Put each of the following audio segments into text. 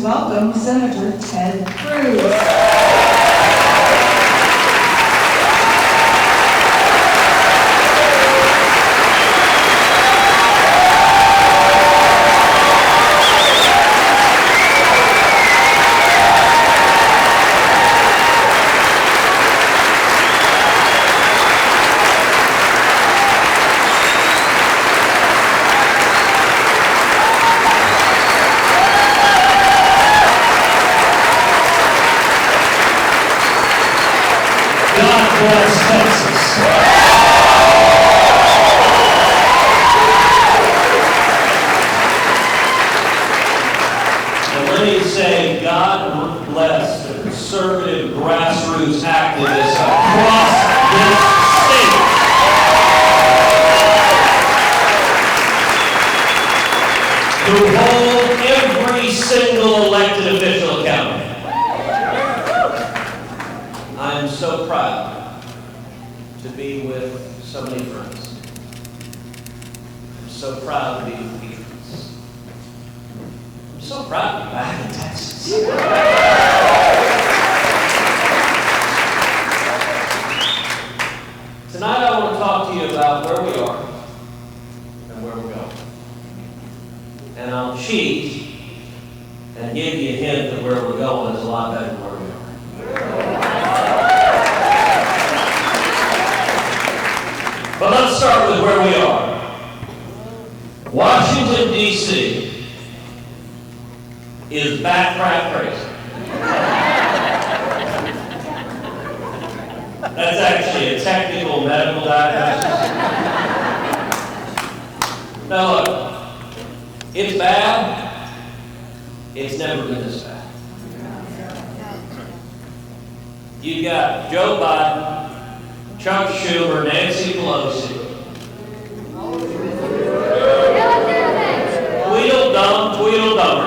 welcome Senator Ted Cruz. Conservative grassroots activists across this state. Who hold every single elected official accountable. I am so proud to be with so many friends. I'm so proud to be with patrons. I'm so proud to be back in Texas. Tonight I want to talk to you about where we are and where we're going. And I'll cheat and give you a hint that where we're going is a lot better than where we are. But let's start with where we are. Washington, D.C. is back crack crazy. That's actually a technical medical diagnosis. Now look, it's bad. It's never been this bad. You've got Joe Biden, Chuck Schumer, Nancy Pelosi. Tweedledum.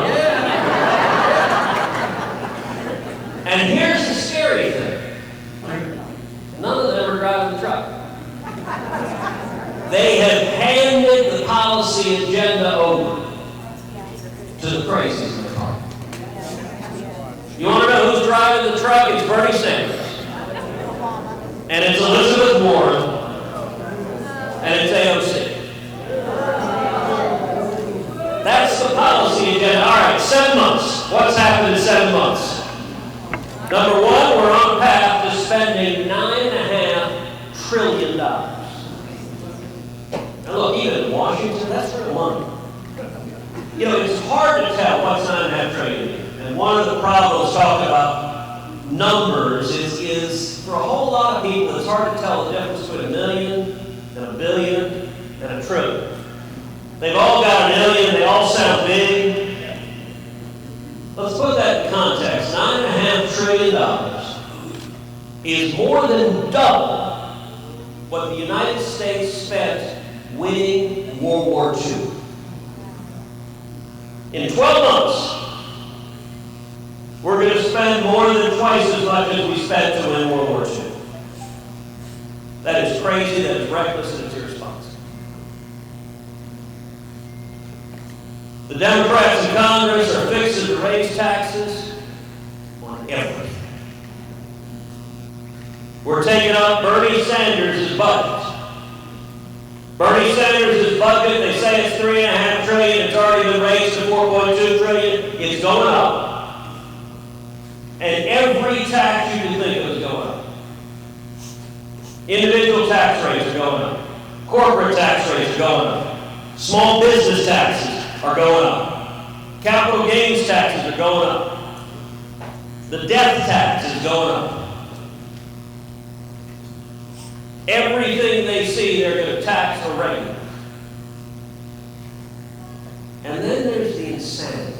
And here's the scary thing. None of them are driving the truck. They have handed the policy agenda over to the crazies in the car. You want to know who's driving the truck? It's Bernie Sanders. And it's Elizabeth Warren. And it's AOC. That's the policy agenda. All right, 7 months. What's happened in 7 months? Number one, we're on a path to spending $9.5 trillion. Now look, even in Washington, that's real money. You know, it's hard to tell what's $9.5 trillion. And one of the problems talking about numbers is for a whole lot of people, it's hard to tell the difference between $1 million and $1 billion and $1 trillion. They've all got $1 million, they all sound big. Let's put that in context. $9.5 trillion is more than double what the United States spent winning World War II. In 12 months, we're going to spend more than twice as much as we spent to win World War II. That is crazy, that is reckless, and it's irresponsible. The Democrats in Congress are fixing to raise taxes on everything. We're taking up Bernie Sanders' budget. Bernie Sanders' budget, they say it's $3.5 trillion. It's already been raised to $4.2 trillion. It's going up. And every tax you can think of is going up. Individual tax rates are going up. Corporate tax rates are going up. Small business taxes are going up. Capital gains taxes are going up. The death tax is going up. Everything they see, they're going to tax or regulate. And then there's the insanity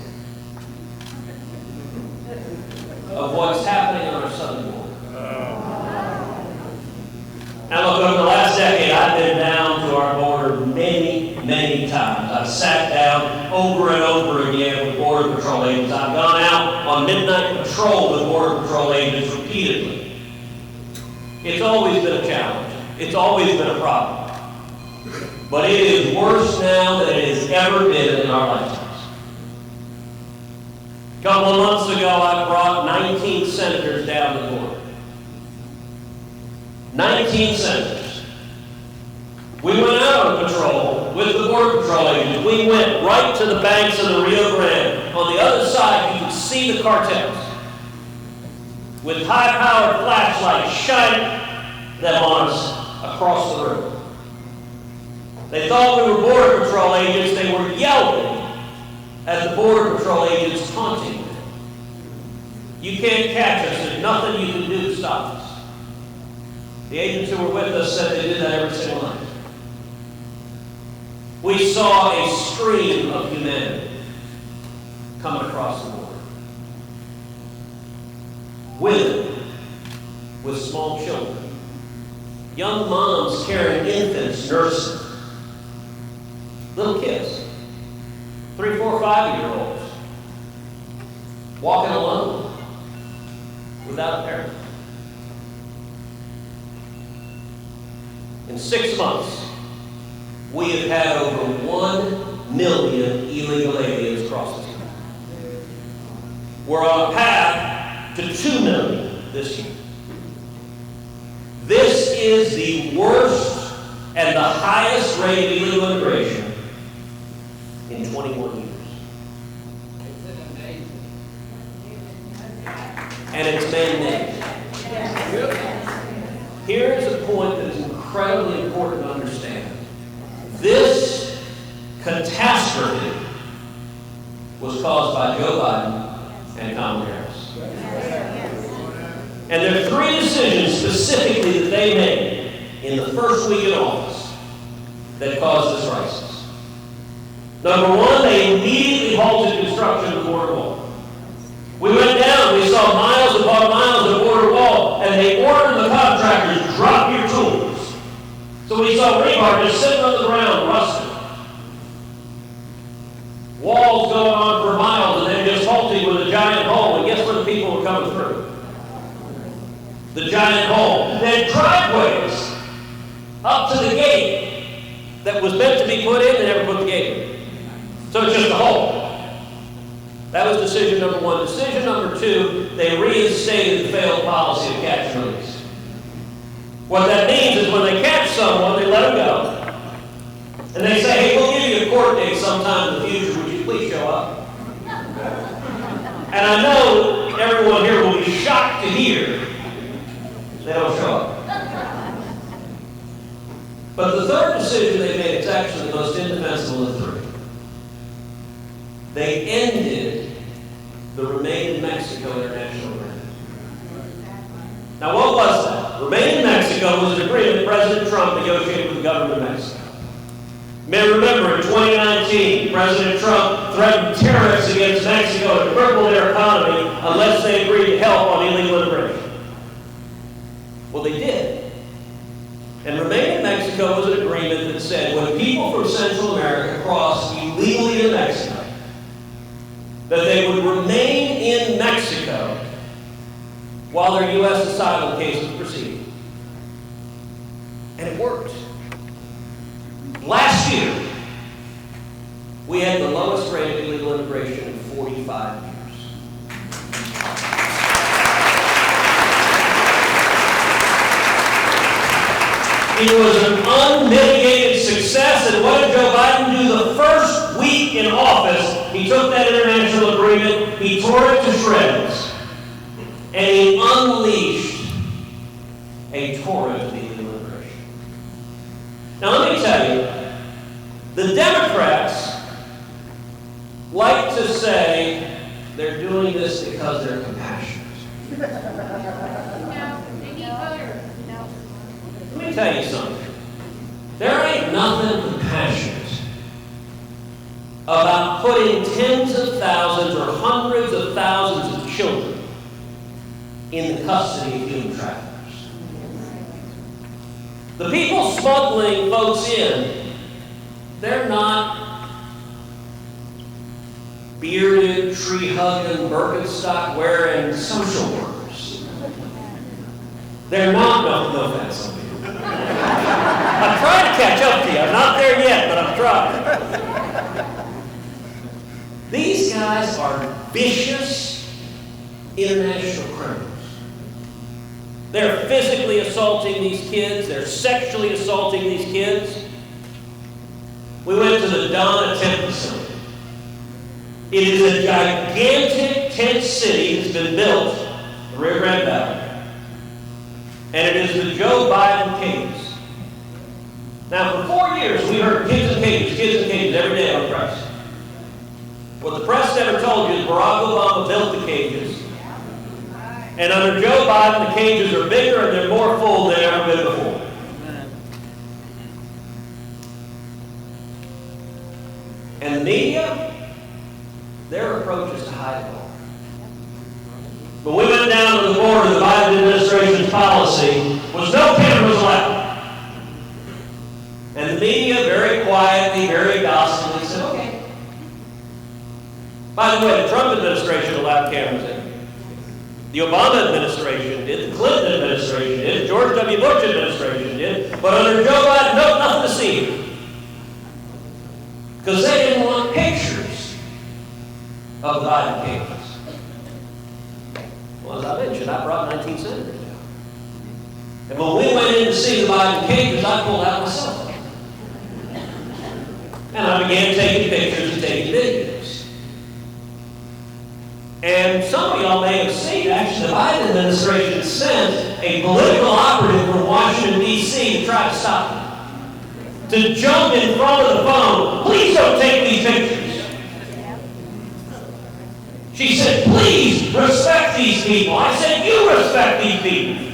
of what's happening on our southern border. Now look, over the last decade, I've been down to our border many, many times. I've sat down over and over again with Border Patrol agents. I've gone out on midnight patrol with Border Patrol agents repeatedly. It's always been a challenge. It's always been a problem. But it is worse now than it has ever been in our lifetimes. A couple of months ago, I brought 19 senators down the border. 19 senators. We went out on patrol with the Border Patrol agents. We went right to the banks of the Rio Grande. On the other side, you could see the cartels with high-powered flashlights shining them on us across the river. They thought we were Border Patrol agents. They were yelling at the Border Patrol agents, taunting them. You can't catch us. There's nothing you can do to stop us. The agents who were with us said they did that every single night. We saw a stream of humanity coming across the border. Women with small children. Young moms carrying infants, nursing. Little kids. 3, 4, 5-year-olds. Walking alone. Without a parent. In 6 months, we have had over 1 million illegal aliens cross the country. We're on a path to 2 million this year. This is the worst and the highest rate of illegal immigration in 21 years. And it's man-made. Here's a point that is incredibly important to understand. This catastrophe was caused by Joe Biden and Kamala Harris. And there are 3 decisions specifically that they made in the first week in office that caused this crisis. Number 1, they immediately halted construction of the border wall. We went down, we saw miles upon miles of border wall, and they ordered the contractors, drop your tools. So we saw rebar just sitting on the ground, rusting. Walls going on for miles, and then just halting with a giant hole, and guess where the people were coming through? The giant hole. Then driveways up to the gate that was meant to be put in, they never put the gate in. So it's just a hole. That was decision number 1. Decision number 2, they reinstated the failed policy of catch and release. What that means is when they catch someone, they let them go. And they say, hey, we'll give you a court date sometime in the future. Would you please show up? And I know everyone here will be shocked to hear they don't show up. But the third decision they made is actually the most indefensible of the 3. They ended the Remain in Mexico international agreement. Now, what was that? Remain in Mexico was an agreement President Trump negotiated with the government of Mexico. You may remember in 2019, President Trump threatened tariffs against Mexico to cripple their economy unless they agreed to help on illegal immigration. Well, they did. And Remain in Mexico was an agreement that said when people from Central America crossed illegally into Mexico, that they would remain in Mexico while their U.S. asylum case was proceeding. And it worked. Last year, we had the lowest rate of illegal immigration in 45 years. It was an unmitigated success, and what did Joe Biden do the first week in office? He took that international agreement, he tore it to shreds, and he unleashed a torrent of illegal immigration. Now let me tell you, the Democrats like to say they're doing this because they're compassionate. Let me tell you something. There ain't nothing compassionate about putting tens of thousands or hundreds of thousands of children in the custody of human traffickers. The people smuggling folks in, they're not bearded, tree-hugging, Birkenstock-wearing social workers. They're not, no offense on people. I'm trying to catch up to you. I'm not there yet, but I'm trying. These guys are vicious international criminals. They're physically assaulting these kids. They're sexually assaulting these kids. We went to the Don tent facility. It is a gigantic tent city that's been built in the Rio Grande Valley. And it is the Joe Biden cages. Now, for 4 years, we heard kids in cages every day on the press. What the press never told you is Barack Obama built the cages. And under Joe Biden, the cages are bigger and they're more full than ever been before. And the media, their approach is to hide it all. But we went down to the border, the Biden administration's policy was no cameras allowed. And the media very quietly, very docilely said, okay. By the way, the Trump administration allowed cameras in. The Obama administration did, the Clinton administration did, the George W. Bush administration did, but under Joe Biden, no, nothing to see. Because they didn't want pictures of the Biden cages. Well, as I mentioned, I brought 19 senators down. And when we went in to see the Biden cages, I pulled out my cell phone. And I began taking pictures and taking videos. And some of y'all may have seen, actually, the Biden administration sent a political operative from Washington, D.C. to try to stop him. To jump in front of the phone. Please don't take these pictures. She said, please respect these people. I said, you respect these people.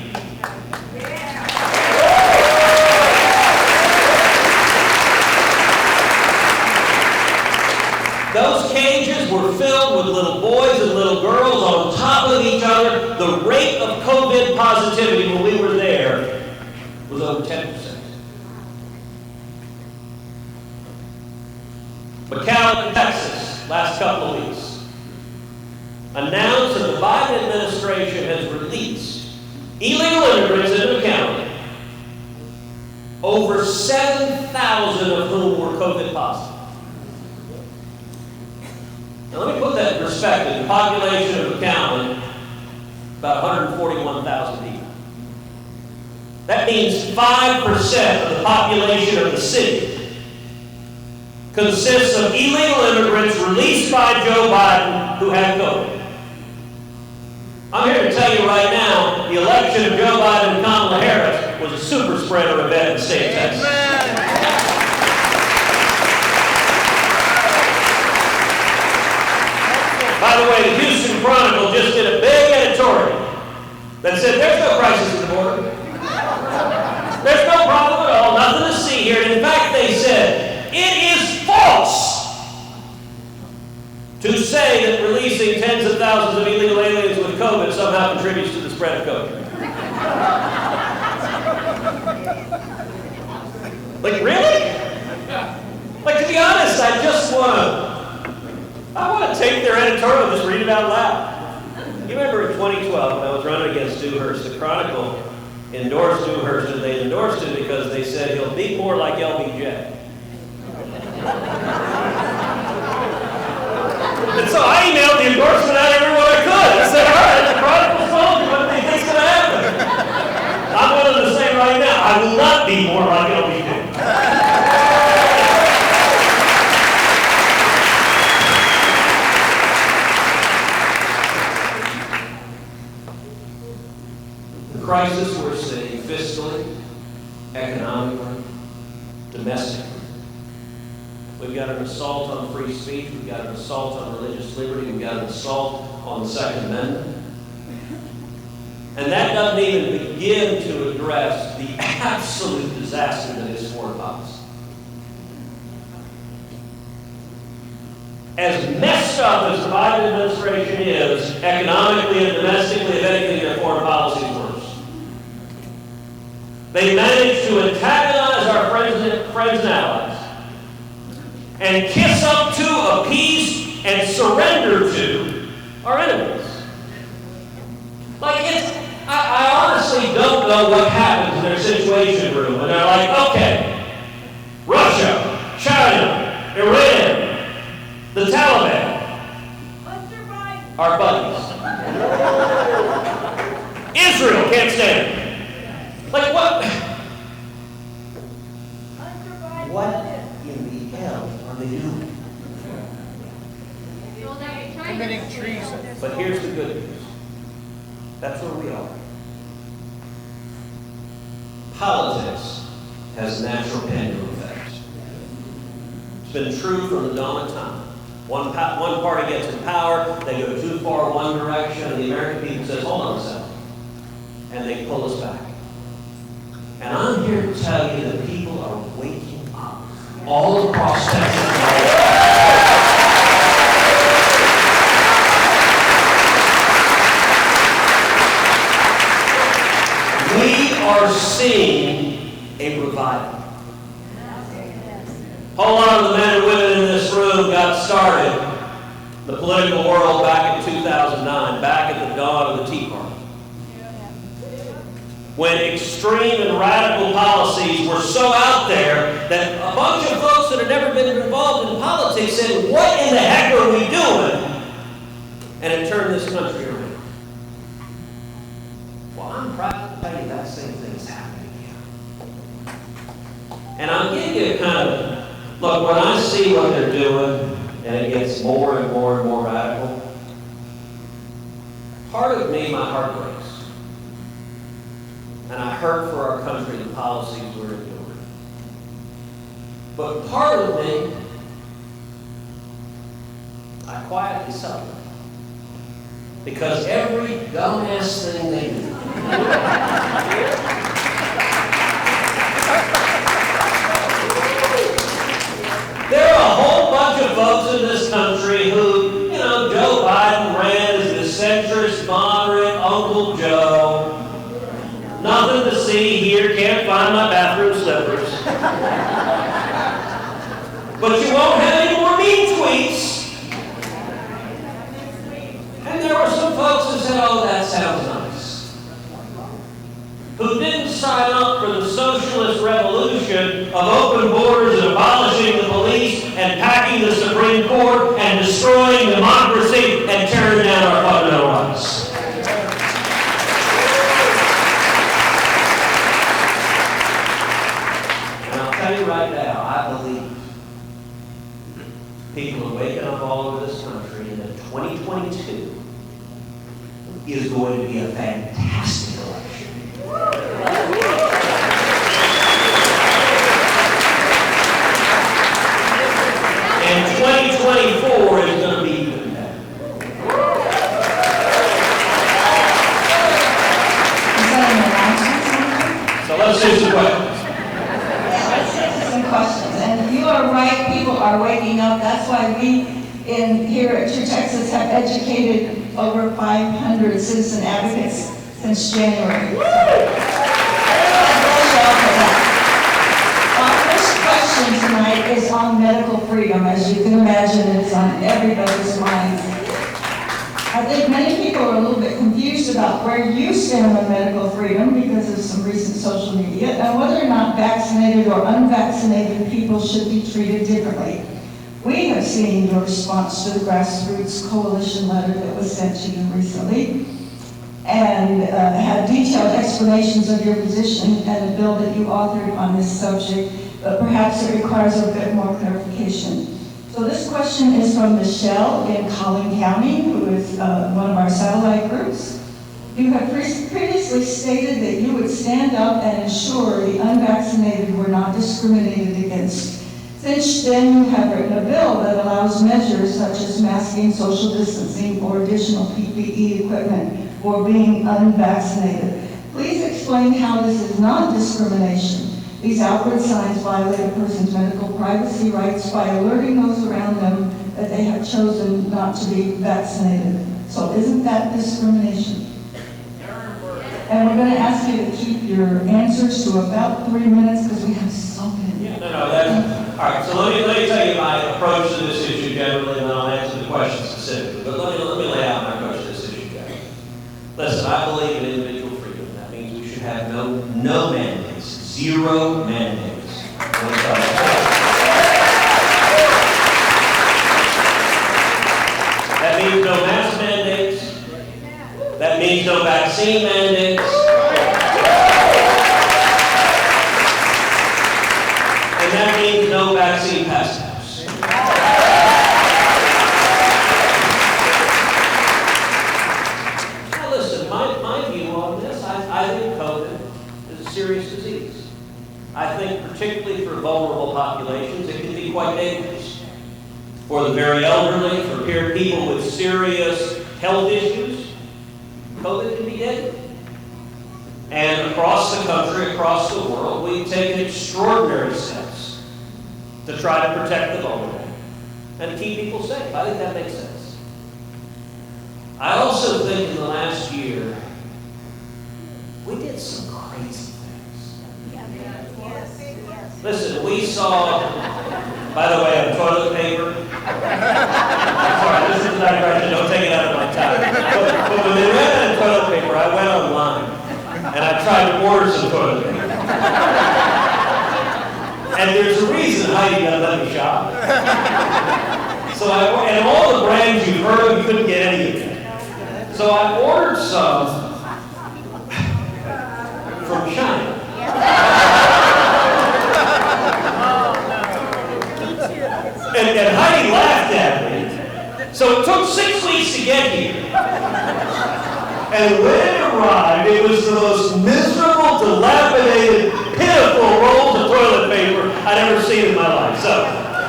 Those cages were filled with little boys and little girls on top of each other. The rate of COVID positivity when we were there was over 10%. McAllen, Texas, last couple of weeks, announced that the Biden administration has released illegal immigrants into McAllen, over 7,000 of whom were COVID positive. Now let me put that in perspective. The population of McAllen, about 141,000 people. That means 5% of the population of the city consists of illegal immigrants released by Joe Biden who had COVID. I'm here to tell you right now, the election of Joe Biden and Kamala Harris was a super spreader event in the state of Texas. By the way, the Houston Chronicle just did a big editorial that said there's no crisis at the border. There's no problem at all, nothing to see here. And in fact, they said it is false to say that releasing tens of thousands of illegal aliens with COVID somehow contributes to the spread of COVID. Like, really? Like, to be honest, I want to take their editorial and just read it out loud. You remember in 2012 when I was running against Dewhurst, the Chronicle endorsed Dewhurst, and they endorsed him because they said he'll be more like LBJ. And so I emailed the endorsement out everyone I could. I said, all right, the Chronicle told you what they think's going to happen. I'm willing to say right now, I will not be more like LBJ. Crisis we're seeing fiscally, economically, domestically. We've got an assault on free speech, we've got an assault on religious liberty, we've got an assault on the Second Amendment. And that doesn't even begin to address the absolute disaster that is foreign policy. As messed up as the Biden administration is, economically and domestically, if anything, their foreign policy is worse. They managed to antagonize our friends and allies and kiss up to, appease, and surrender to our enemies. Like, I honestly don't know what happens in their situation room when they're like, okay, Russia, China, Iran, the Taliban, politics. Israel can't stand it. Like what? What in the hell are they doing? Committing treason. But here's the good news. That's where we are. Politics has a natural pendulum effect. It's been true from the dawn of time. One party gets in power, they go too far one direction, and the American people says, hold on a second. And they pull us back. And I'm here to tell you that people are waking up all across Texas. We are seeing a revival. A whole lot of the men and women in this room got started in the political world back in 2009, back at the dawn of the Tea Party, when extreme and radical policies were so out there that a bunch of folks that had never been involved in politics said, what in the heck are we doing? And it turned this country around. Well, I'm proud to tell you that same thing is happening here. And I'll give you a kind of, look, when I see what they're doing, and it gets more and more and more radical, part of me, my heart breaks. And I hurt for our country the policies we're enduring. But part of me, I quietly celebrate. Because every dumbass thing they do, there are a whole bunch of folks in this country who, Joe Biden ran as the centrist, moderate Uncle Joe. Nothing to see here, can't find my bathroom slippers. But you won't have any more mean tweets. And there were some folks who said, oh, that sounds nice. Who didn't sign up for the socialist revolution of open borders and abolishing the police and packing the Supreme Court and destroying democracy and tearing down our fundamental rights. Right now, I believe people are waking up all over this country, and that 2022 is going to be a fantastic election. And 2024 is going to be even better. So let's do some questions. Questions. And you are right, people are waking up. That's why we here at True Texas have educated over 500 citizen advocates since January. So, our first question tonight is on medical freedom. As you can imagine, it's on everybody's minds. I think many people are a little bit confused about where you stand on medical freedom because of some recent social media, and whether or not vaccinated or unvaccinated people should be treated differently. We have seen your response to the Grassroots Coalition letter that was sent to you recently, and had detailed explanations of your position and a bill that you authored on this subject, but perhaps it requires a bit more clarification. So this question is from Michelle in Collin County, who is one of our satellite groups. You have previously stated that you would stand up and ensure the unvaccinated were not discriminated against. Since then, you have written a bill that allows measures such as masking, social distancing, or additional PPE equipment for being unvaccinated. Please explain how this is not discrimination. These outward signs violate a person's medical privacy rights by alerting those around them that they have chosen not to be vaccinated. So isn't that discrimination? And we're going to ask you to keep your answers to about 3 minutes because we have so many. Yeah, all right, so let me tell you my approach to this issue generally, and then I'll answer the question specifically. But let me lay out my approach to this issue generally. Listen, I believe in individual freedom. That means we should have no mandates, zero mandates. That means no mask mandates, means no vaccine mandates. And that means no vaccine passports. Now listen, my view on this, I think COVID is a serious disease. I think particularly for vulnerable populations, it can be quite dangerous. For the very elderly, for people with serious health issues, COVID can be deadly. And across the country, across the world, we've taken extraordinary steps to try to protect the vulnerable and to keep people safe. I think that makes sense. I also think in the last year, we did some crazy things. Listen, we saw, by the way, on toilet paper. Sorry, this is a digression, don't take it out of my time. But when they ran out of toilet paper, I went online and I tried to order some toilet paper. And there's a reason Heidi doesn't let me shop. So and all the brands you've heard of, you couldn't get any of them. So I ordered some from China. And Heidi laughed at me. So it took 6 weeks to get here. And when it arrived, it was the most miserable, dilapidated, pitiful rolls of toilet paper I'd ever seen in my life. So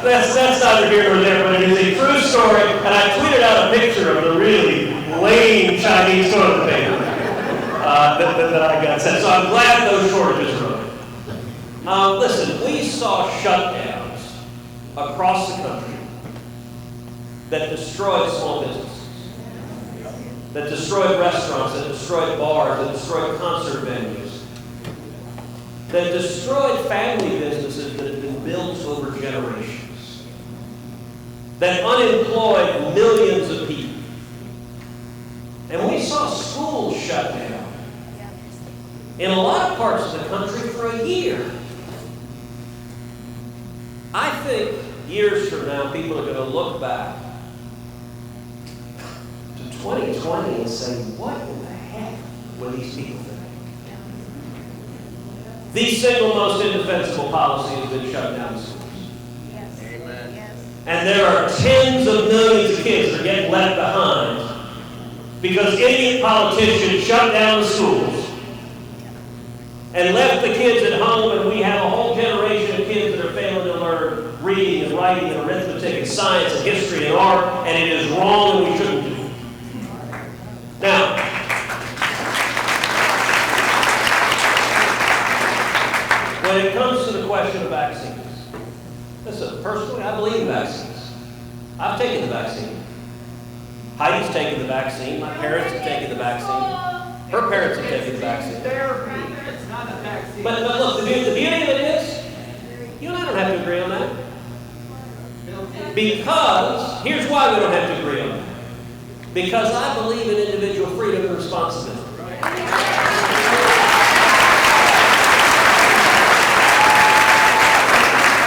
that's neither here nor there, but it is a true story. And I tweeted out a picture of the really lame Chinese toilet paper that I got sent. So I'm glad those shortages are over. Listen, we saw shutdowns across the country that destroyed small businesses, that destroyed restaurants, that destroyed bars, that destroyed concert venues, that destroyed family businesses that had been built over generations, that unemployed millions of people. And we saw schools shut down in a lot of parts of the country for a year. I think years from now, people are going to look back to 2020 and say, what in the heck were these people thinking? The single most indefensible policy has been shut down the schools. Yes. Amen. Yes. And there are tens of millions of kids that are getting left behind because idiot politicians shut down the schools and left the kids at home, and we have a whole generation of kids that are failing to learn reading and writing and arithmetic and science and history and art, and it is wrong and we shouldn't do it. Now, when it comes to the question of vaccines, listen, personally, I believe in vaccines. I've taken the vaccine. Heidi's taken the vaccine. My parents have taken the vaccine. Her parents have taken the vaccine. But look, the beauty of it is, you and I don't have to agree on that. Because, here's why we don't have to agree on that. Because I believe in individual freedom and responsibility.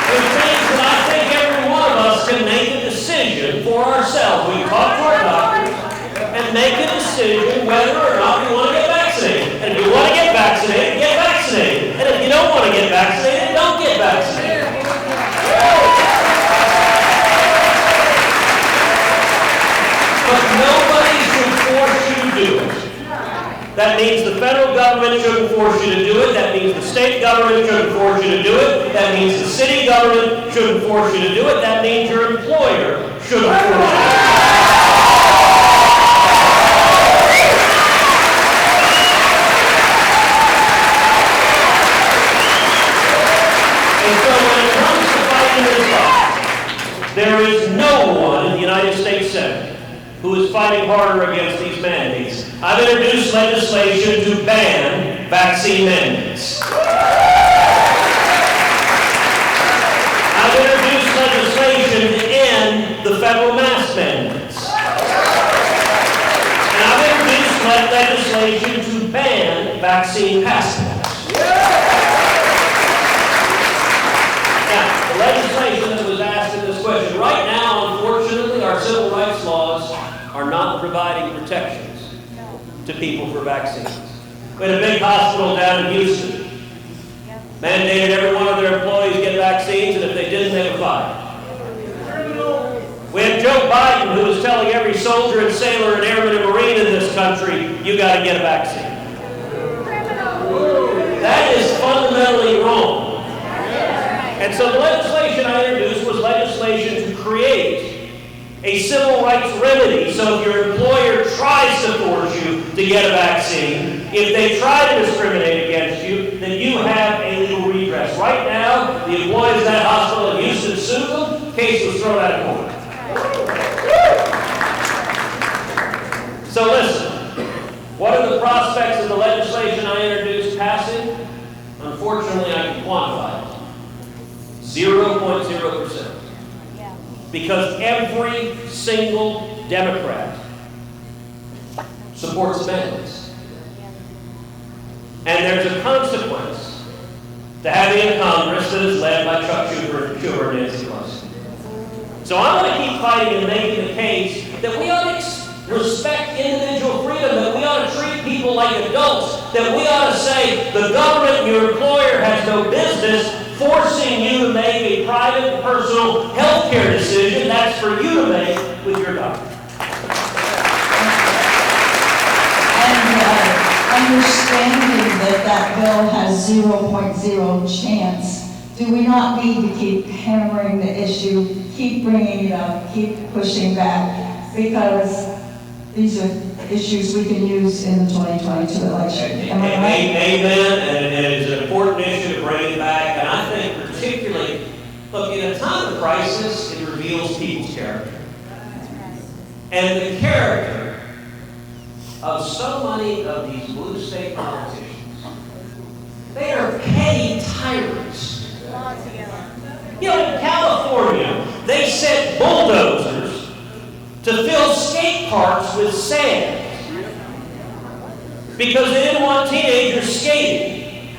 There's things that I think every one of us can make a decision for ourselves. We talk to our doctors and make a decision whether or not we want to get vaccinated. And if you want to get vaccinated, get vaccinated. And if you don't want to get vaccinated, don't get vaccinated. But nobody should force you to do it. That means the federal government shouldn't force you to do it. That means the state government shouldn't force you to do it. That means the city government shouldn't force you to do it. That means your employer shouldn't force you to do it. And so when it comes to fighting this fight, there is no one in the United States Senate who is fighting harder against these mandates. I've introduced legislation to ban vaccine mandates. I've introduced legislation to end the federal mask mandates. And I've introduced legislation to ban vaccine passports. Now, the legislation that was asked in this question, right now, unfortunately, our civil rights laws are not providing protections to people for vaccines. We had a big hospital down in Houston. Mandated every one of their employees get vaccines, and if they didn't, they were fired. We had Joe Biden, who was telling every soldier and sailor and airman and marine in this country, you got to get a vaccine. That is fundamentally wrong. And so the legislation I introduced was legislation to create a civil rights remedy. So if your employer tries to force you to get a vaccine, if they try to discriminate against you, then you have a legal redress. Right now, the employees of that hospital in Houston sued them. Case was thrown out of court. So listen, what are the prospects of the legislation I introduced passing? Unfortunately, I can quantify it. 0.0%. Because every single Democrat supports amendments. And there's a consequence to having a Congress that is led by Chuck Schumer and Nancy Pelosi. So I'm going to keep fighting and making the case that we ought to respect individual freedom, that we ought to treat people like adults, that we ought to say the government and your employer has no business forcing you to make a private, personal health care decision. That's for you to make with your doctor. And understanding that that bill has 0.0 chance, do we not need to keep hammering the issue, keep bringing it up, keep pushing back? Because these are issues we can use in the 2022 election. Am I right? Amen, and it is an important issue to bring it back. And I think particularly, look, in a time of crisis, it reveals people's character. And the character of so many of these blue state politicians, they are petty tyrants. You know, in California, they sent bulldozers to fill skate parks with sand because they didn't want teenagers skating.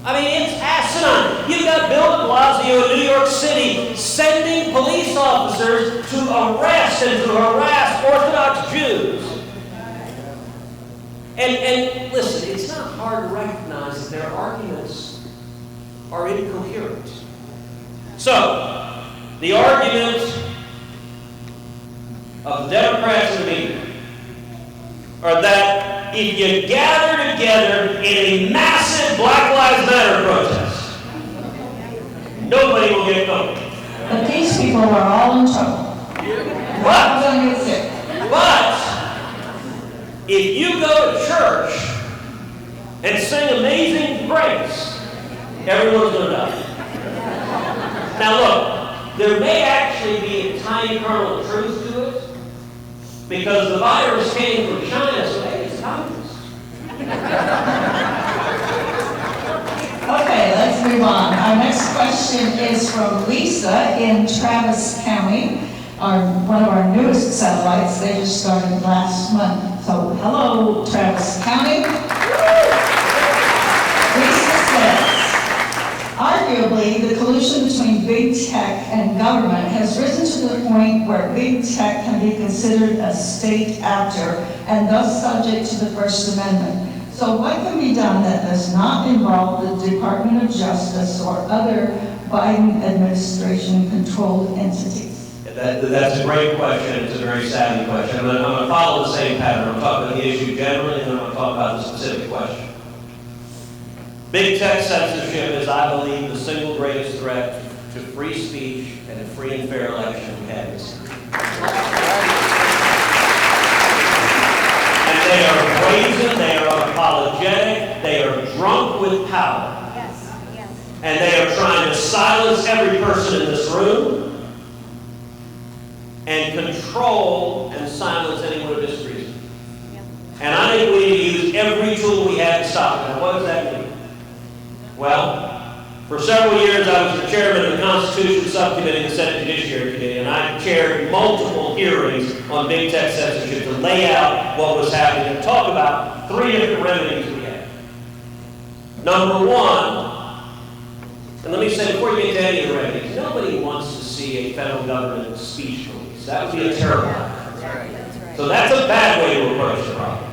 I mean, it's asinine. You've got Bill de Blasio in New York City sending police officers to arrest and to harass Orthodox Jews. And listen, it's not hard to recognize that their arguments are incoherent. So, the argument of the Democrats and the media are that if you gather together in a massive Black Lives Matter protest, nobody will get killed. But these people are all in trouble. But, going to get sick. but if you go to church and sing Amazing Grace, everyone's going to die. Now look, there may actually be a tiny kernel of truth to it, because the virus came from China, so maybe it's communist. Okay, let's move on. Our next question is from Lisa in Travis County, one of our newest satellites. They just started last month. So, hello, Travis County. Lisa says, arguably, the collusion between big tech and government has risen to the point where big tech can be considered a state actor and thus subject to the First Amendment. So what can be done that does not involve the Department of Justice or other Biden administration-controlled entities? That's a great question. It's a very savvy question. I'm going to follow the same pattern. I'm talking about the issue generally, and then I'm going to talk about the specific question. Big tech censorship is, I believe, the single greatest threat to free speech and a free and fair election we have in this country. And they are brazen, they are unapologetic, they are drunk with power. Yes, yes. And they are trying to silence every person in this room and control and silence anyone who disagrees. Yep. And I think we need to use every tool we have to stop it. Now, what does that mean? Well, for several years I was the chairman of the Constitution Subcommittee in the Senate Judiciary Committee, and I chaired multiple hearings on big tech censorship to lay out what was happening and talk about three different remedies we have. Number one, and let me say before you get to any of the remedies, nobody wants to see a federal government speech police. That would be a terrible idea. That's right. So that's a bad way to approach the problem.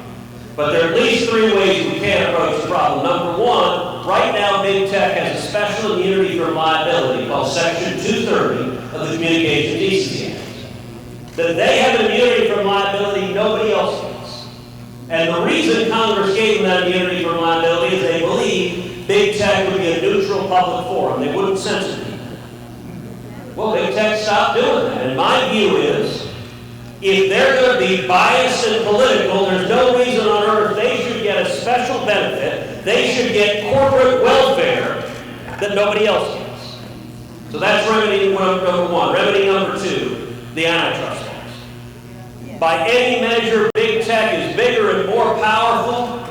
But there are at least three ways we can approach the problem. Number one, right now big tech has a special immunity from liability called Section 230 of the Communications Decency Act. That they have an immunity from liability nobody else does. And the reason Congress gave them that immunity from liability is they believe big tech would be a neutral public forum. They wouldn't censor people. Well, big tech stopped doing that. And my view is, if they're going to be biased and political, there's no reason on earth they should get a special benefit. They should get corporate welfare that nobody else gets. So that's remedy number one. Remedy number two, the antitrust laws. By any measure, big tech is bigger and more powerful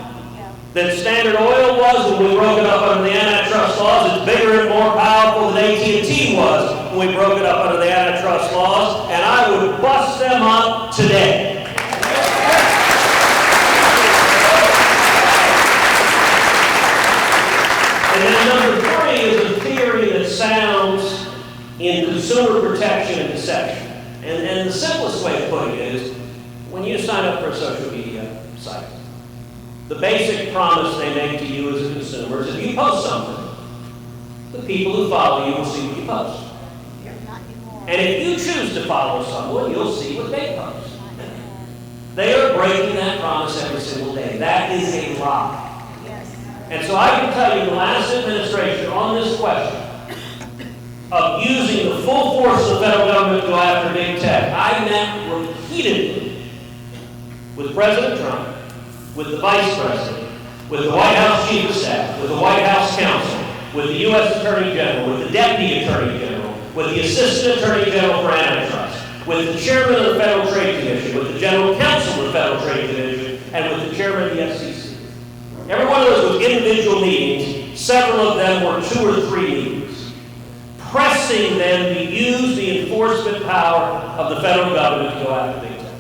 than Standard Oil was when we broke it up under the antitrust laws. It's bigger and more powerful than AT&T was when we broke it up under the antitrust laws, and I would bust them up today. And then number three is a theory that sounds in consumer protection and deception. And the simplest way of putting it is, when you sign up for a social media site, the basic promise they make to you as a consumer is if you post something, the people who follow you will see what you post. And if you choose to follow someone, you'll see what they post. They are breaking that promise every single day. That is a lie. And so I can tell you the last administration on this question of using the full force of the federal government to go after big tech, I met repeatedly with President Trump, with the Vice President, with the White House Chief of Staff, with the White House Counsel, with the U.S. Attorney General, with the Deputy Attorney General, with the Assistant Attorney General for Antitrust, with the Chairman of the Federal Trade Commission, with the General Counsel of the Federal Trade Commission, and with the Chairman of the FCC. Every one of those was individual meetings. Several of them were 2 or 3 meetings, pressing them to use the enforcement power of the federal government to go after big tech.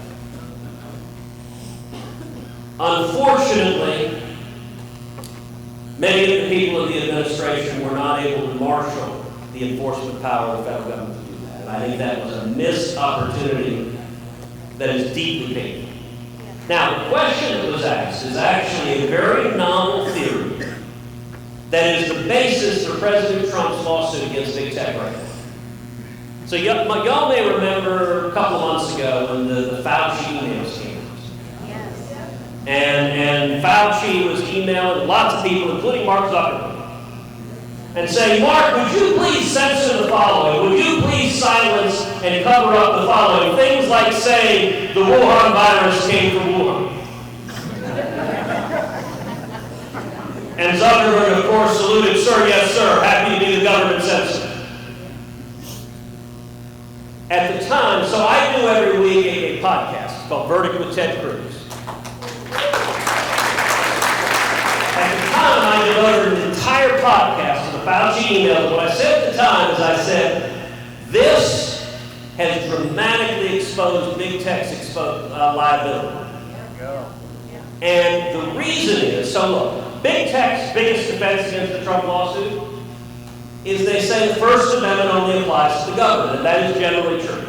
Unfortunately, many of the people in the administration were not able to marshal the enforcement power of the federal government to do that. And I think that was a missed opportunity that is deeply painful. Now, the question that was asked is actually a very novel theory that is the basis for President Trump's lawsuit against big tech right now. So y'all may remember a couple of months ago when the Fauci emails came out. And Fauci was emailing lots of people, including Mark Zuckerberg, and saying, Mark, would you please censor the following? Would you please silence and cover up the following? Things like saying the Wuhan virus came from Wuhan. And Zuckerberg, of course, saluted, sir, yes, sir, happy to be the government censor. At the time, so I do every week a podcast called Verdict with Ted Cruz. At the time, I devoted an entire podcast to the Fauci emails. What I said at the time is I said, this has dramatically exposed big tech's liability. And the reason is, so look, big tech's biggest defense against the Trump lawsuit is they say the First Amendment only applies to the government, and that is generally true.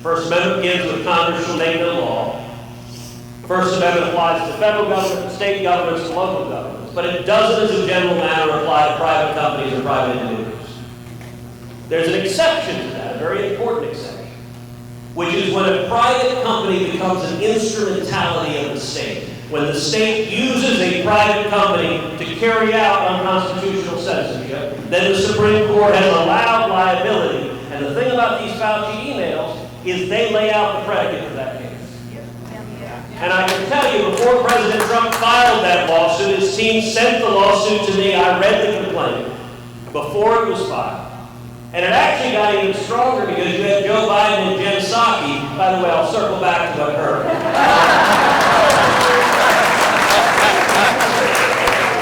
First Amendment begins with Congress shall make no law. First Amendment applies to the federal government, state governments, and local governments, but it doesn't as a general matter apply to private companies or private individuals. There's an exception to that, a very important exception, which is when a private company becomes an instrumentality of the state. When the state uses a private company to carry out unconstitutional censorship, then the Supreme Court has allowed liability. And the thing about these Fauci emails is they lay out the predicate for that case. And I can tell you, before President Trump filed that lawsuit, his team sent the lawsuit to me. I read the complaint before it was filed. And it actually got even stronger because you had Joe Biden and Jen Psaki. By the way, I'll circle back to what her.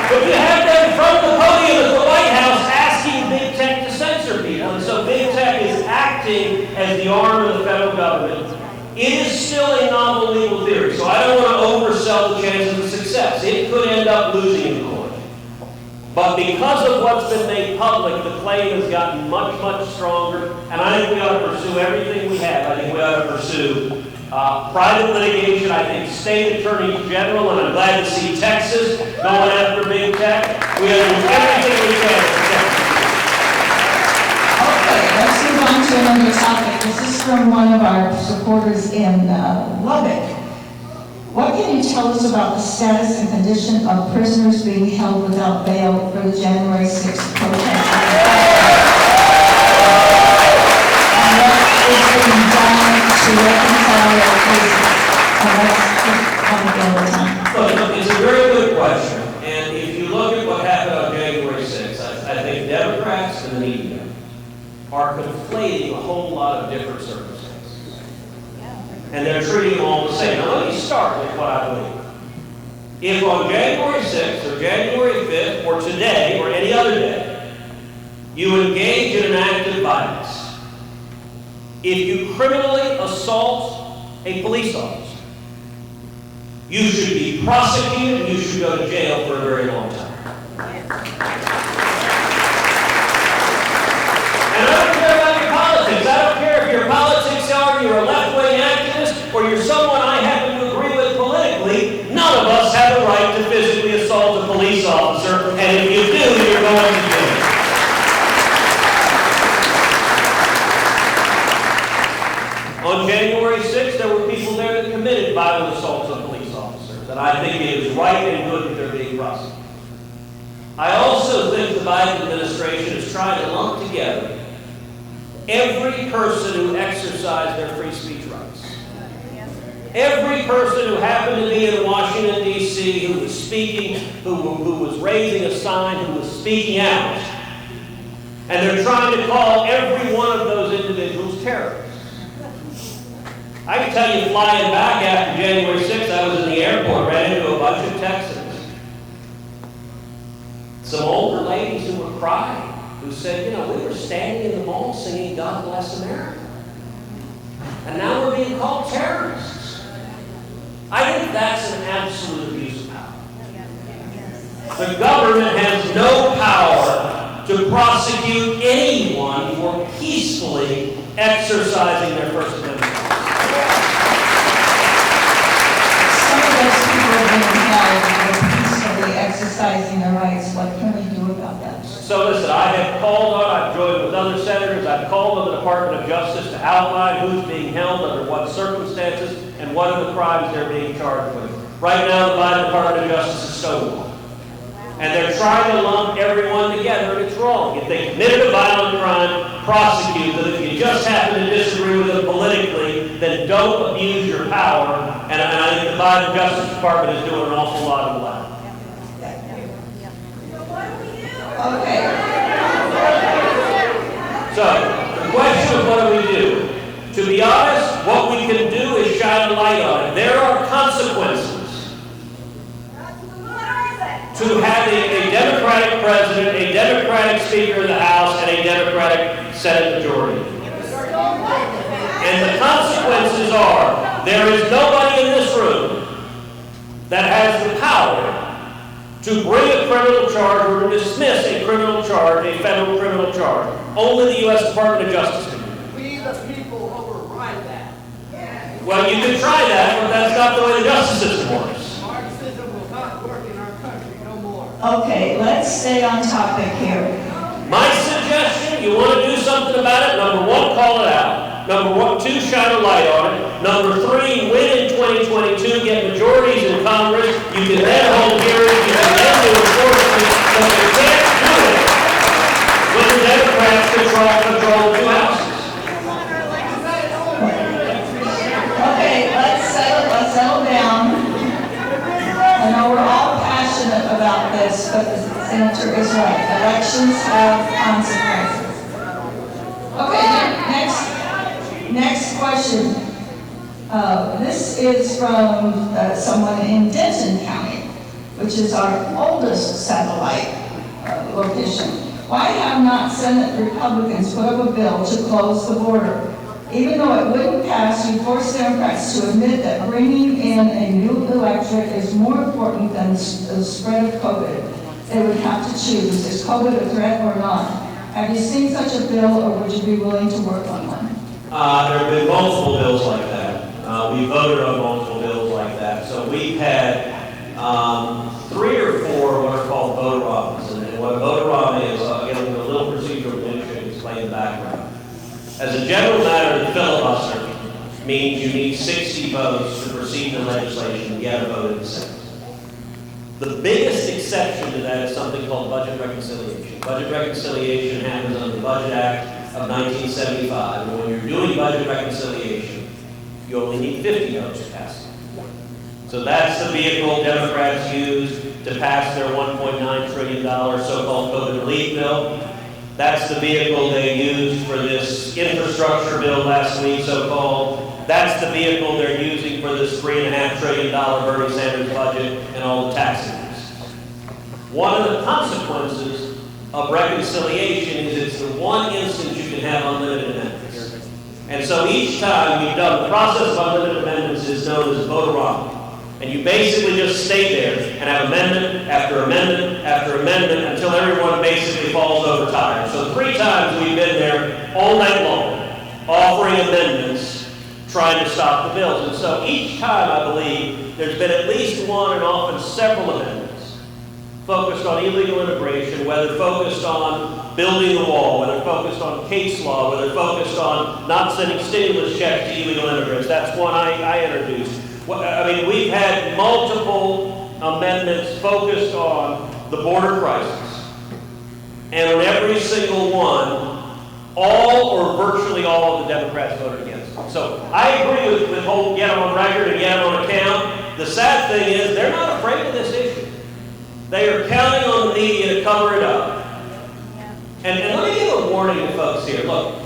But you have them from the podium at the White House asking big tech to censor people. And so big tech is acting as the arm of the federal government. It is still a novel legal theory, so I don't want to oversell the chances of success. It could end up losing in court. But because of what's been made public, the claim has gotten much, much stronger. And I think we ought to pursue everything we have. I think we ought to pursue Private litigation, I think state attorneys general, and I'm glad to see Texas going after big tech. We have to do everything we can to protect it. Okay, let's move on to another topic. This is from one of our supporters in Lubbock. What can you tell us about the status and condition of prisoners being held without bail for the January 6th protest? And what is being done to reconcile their cases? Look, it's a very good question. And if you look at what happened on January 6th, I think Democrats and the media are conflating a whole lot of different circumstances. And they're treating them all the same. Now let me start with what I believe. If on January 6th or January 5th or today or any other day, you engage in an act of violence, if you criminally assault a police officer, you should be prosecuted, you should go to jail for a very long time. And I don't care about your politics. I don't care if your politics are you're a left-wing activist or you're someone I happen to agree with politically. None of us have the right to physically assault a police officer, and if you do, you're going to jail. On January 6th, there were people there that committed violent assaults on police officers, and I think it is right and good that they're being prosecuted. I also think the Biden administration is trying to lump together every person who exercised their free speech rights. Every person who happened to be in Washington, D.C., who was speaking, who was raising a sign, who was speaking out. And they're trying to call every one of those individuals terrorists. I can tell you, flying back after January 6th, I was in the airport, ran into a bunch of Texans. Some older ladies who were crying, who said, you know, we were standing in the mall singing God Bless America. And now we're being called terrorists. I think that's an absolute abuse of power. The government has no power to prosecute anyone for peacefully exercising their First Amendment rights. Some of those people have been held for peacefully exercising their rights. What can we do about that? So listen, I have called on, I've joined with other senators, I've called on the Department of Justice to outline who's being held under what circumstances and what are the crimes they're being charged with. Right now, the Biden Department of Justice is stonewalling. And they're trying to lump everyone together, and it's wrong. If they committed a violent crime, prosecute them. If you just happen to disagree with them politically, then don't abuse your power. And I think the Biden Justice Department is doing an awful lot of that. Okay. So, the question of what do we do? To be honest, what we can do is shine a light on it. There are consequences to having a Democratic president, a Democratic Speaker of the House, and a Democratic Senate majority. And the consequences are, there is nobody in this room that has the power to bring a criminal charge or to dismiss a criminal charge, a federal criminal charge. Only the U.S. Department of Justice can do it. We the people override that. Well, you can try that, but that's not the way the justice system works. Marxism will not work in our country no more. Okay, let's stay on topic here. My suggestion, you want to do something about it, number one, call it out. Number one, two, shine a light on it. Number three, win in 2022, get majorities in Congress. You can then hold hearings, you can then do enforcement, but you can't do it when the Democrats control the two houses. Okay, let's settle down. I know we're all passionate about this, but the senator is right. Elections have consequences. Okay, next question. This is from someone in Denton County, which is our oldest satellite location. Why have not Senate Republicans put up a bill to close the border? Even though it wouldn't pass, you force Democrats to admit that bringing in a new electorate is more important than the spread of COVID. They would have to choose, is COVID a threat or not? Have you seen such a bill, or would you be willing to work on one? There have been multiple bills like that. We voted on multiple bills like that. So we've had 3 or 4 what are called vote-a-rams. And what a vote-a-ram is, I'll get into a little procedural minutia to explain the background. As a general matter, the filibuster means you need 60 votes to proceed in legislation and get a vote in the Senate. The biggest exception to that is something called budget reconciliation. Budget reconciliation happens under the Budget Act of 1975. And when you're doing budget reconciliation, you only need 50 votes to pass it. So that's the vehicle Democrats used to pass their $1.9 trillion so-called COVID relief bill. That's the vehicle they used for this infrastructure bill last week, so-called. That's the vehicle they're using for this $3.5 trillion Bernie Sanders budget and all the tax increases. One of the consequences of reconciliation is it's the one instance you can have unlimited amendments. And so each time we've done the process of unlimited amendments is known as vote-a-rama. And you basically just stay there and have amendment after amendment after amendment until everyone basically falls over tired. So 3 times we've been there all night long, offering amendments, trying to stop the bills. And so each time, I believe, there's been at least one and often several amendments focused on illegal immigration, whether focused on building the wall, whether focused on case law, whether focused on not sending stimulus checks to illegal immigrants. That's one I introduced. I mean, we've had multiple amendments focused on the border crisis. And on every single one, all or virtually all of the Democrats voted against it. So I agree with whole get them on record and get them on account. The sad thing is they're not afraid of this issue. They are counting on the media to cover it up. And let me give a warning to folks here. Look,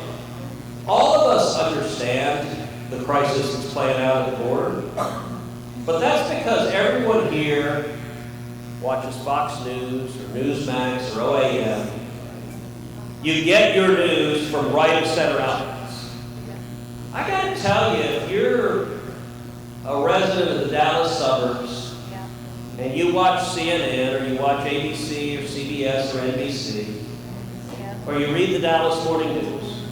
all of us understand the crisis that's playing out at the border. But that's because everyone here watches Fox News or Newsmax or OAM. You get your news from right and center outlets. I gotta tell you, if you're a resident of the Dallas suburbs and you watch CNN or you watch ABC or CBS or NBC, or you read the Dallas Morning News,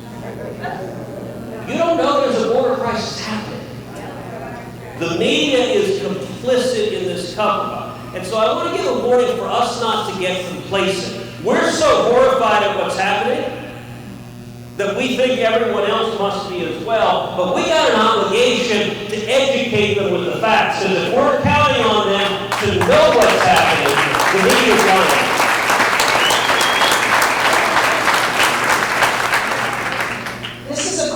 you don't know there's a border crisis happening. The media is complicit in this cover-up. And so I want to give a warning for us not to get complacent. We're so horrified at what's happening that we think everyone else must be as well. But we got an obligation to educate them with the facts. And if we're counting on them to know what's happening, the media's lying.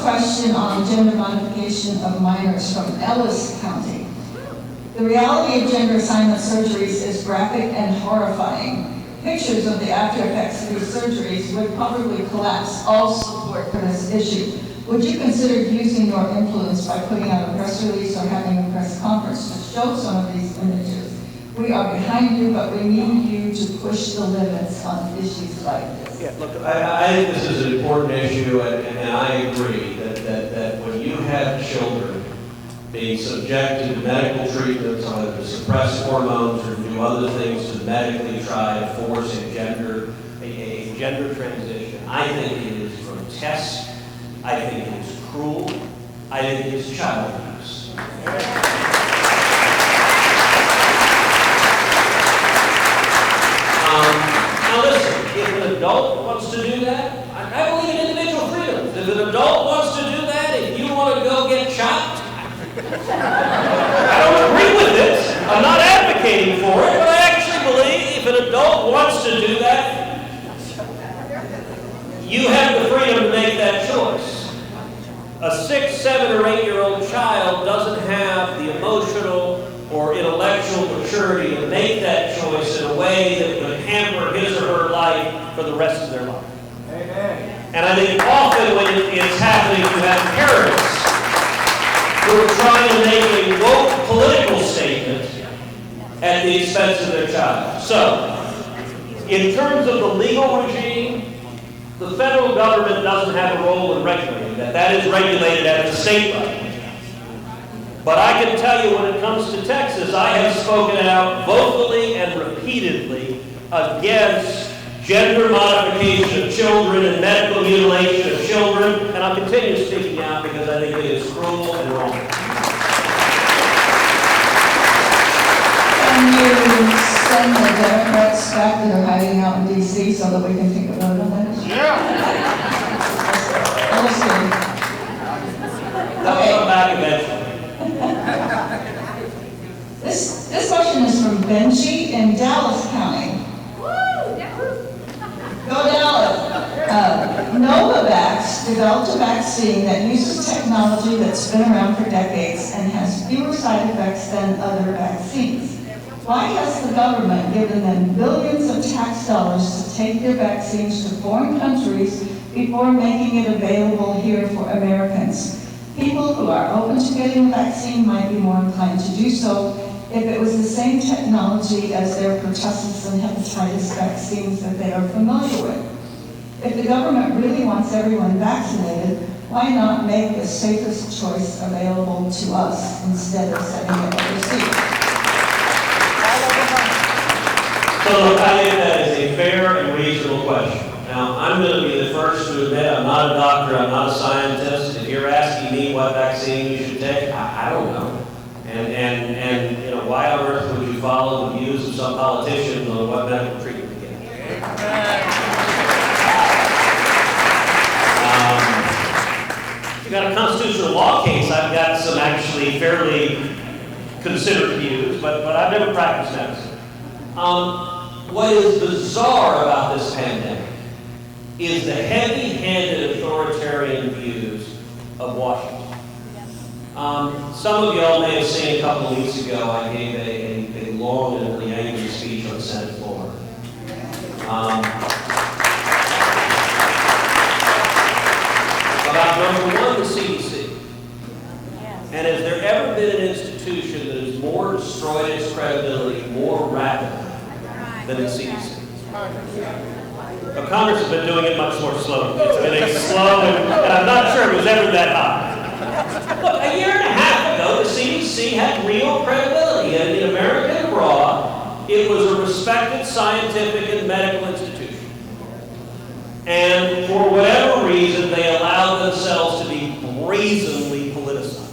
Question on gender modification of minors from Ellis County. The reality of gender assignment surgeries is graphic and horrifying. Pictures of the after effects of these surgeries would probably collapse all support for this issue. Would you consider using your influence by putting out a press release or having a press conference to show some of these images? We are behind you, but we need you to push the limits on issues like this. Yeah, look, I think this is an important issue, and I agree that when you have children being subjected to medical treatments, either to suppress hormones or do other things to medically try to force a gender transition, I think it is grotesque, I think it is cruel, I think it is child abuse. Now listen, if an adult wants to do that, I believe in individual freedoms. If an adult wants to do that, if you want to go get chopped, I don't agree with it. I'm not advocating for it, but I actually believe if an adult wants to do that, you have the freedom to make that choice. A 6, 7, or 8-year-old child doesn't have the emotional or intellectual maturity to make that choice in a way that would hamper his or her life for the rest of their life. Amen. And I think often when it's happening, you have parents who are trying to make a woke political statement at the expense of their child. So, in terms of the legal regime, the federal government doesn't have a role in regulating that. That is regulated at the state level. But I can tell you when it comes to Texas, I have spoken out vocally and repeatedly against gender modification of children and medical mutilation of children, and I'll continue speaking out because I think it is cruel and wrong. Can you send the Democrats back that are hiding out in DC so that we can take a vote on that? Yeah. I'm just kidding. They'll come back eventually. This question is from Benji in Dallas County. Go Dallas. Novavax developed a vaccine that uses technology that's been around for decades and has fewer side effects than other vaccines. Why has the government given them billions of tax dollars to take their vaccines to foreign countries before making it available here for Americans? People who are open to getting a vaccine might be more inclined to do so if it was the same technology as their pertussis and hepatitis vaccines that they are familiar with. If the government really wants everyone vaccinated, why not make the safest choice available to us instead of sending it overseas? So look, I think that is a fair and reasonable question. Now, I'm going to be the first to admit I'm not a doctor, I'm not a scientist. If you're asking me what vaccine you should take, I don't know. And you know, why on earth would you follow the views of some politicians on what medical treatment to get? If you've got a constitutional law case, I've got some actually fairly considered views, but I've never practiced medicine. What is bizarre about this pandemic is the heavy-handed authoritarian views of Washington. Some of y'all may have seen a couple of weeks ago, I gave a long and really angry speech on the Senate floor. About number one, the CDC. And has there ever been an institution that has more destroyed its credibility more rapidly than the CDC? But Congress has been doing it much more slowly. It's been a slow, and I'm not sure it was ever that high. Look, a year and a half ago, the CDC had real credibility, and in America and abroad, it was a respected scientific and medical institution. And for whatever reason, they allowed themselves to be brazenly politicized.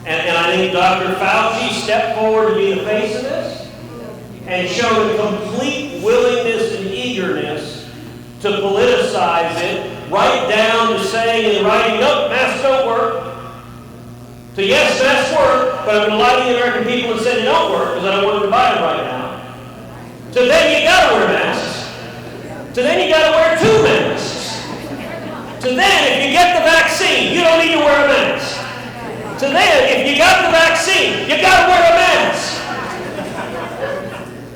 And I think Dr. Fauci stepped forward to be the face of this and showed a complete willingness and eagerness to politicize it, right down to saying in writing, nope, masks don't work, to yes, masks work, but I'm going to lie to the American people and say they don't work because I don't want them to buy them right now, to then you got to wear masks, to then you got to wear 2 masks, to then if you get the vaccine, you don't need to wear a mask, to then if you got the vaccine, you got to wear a mask.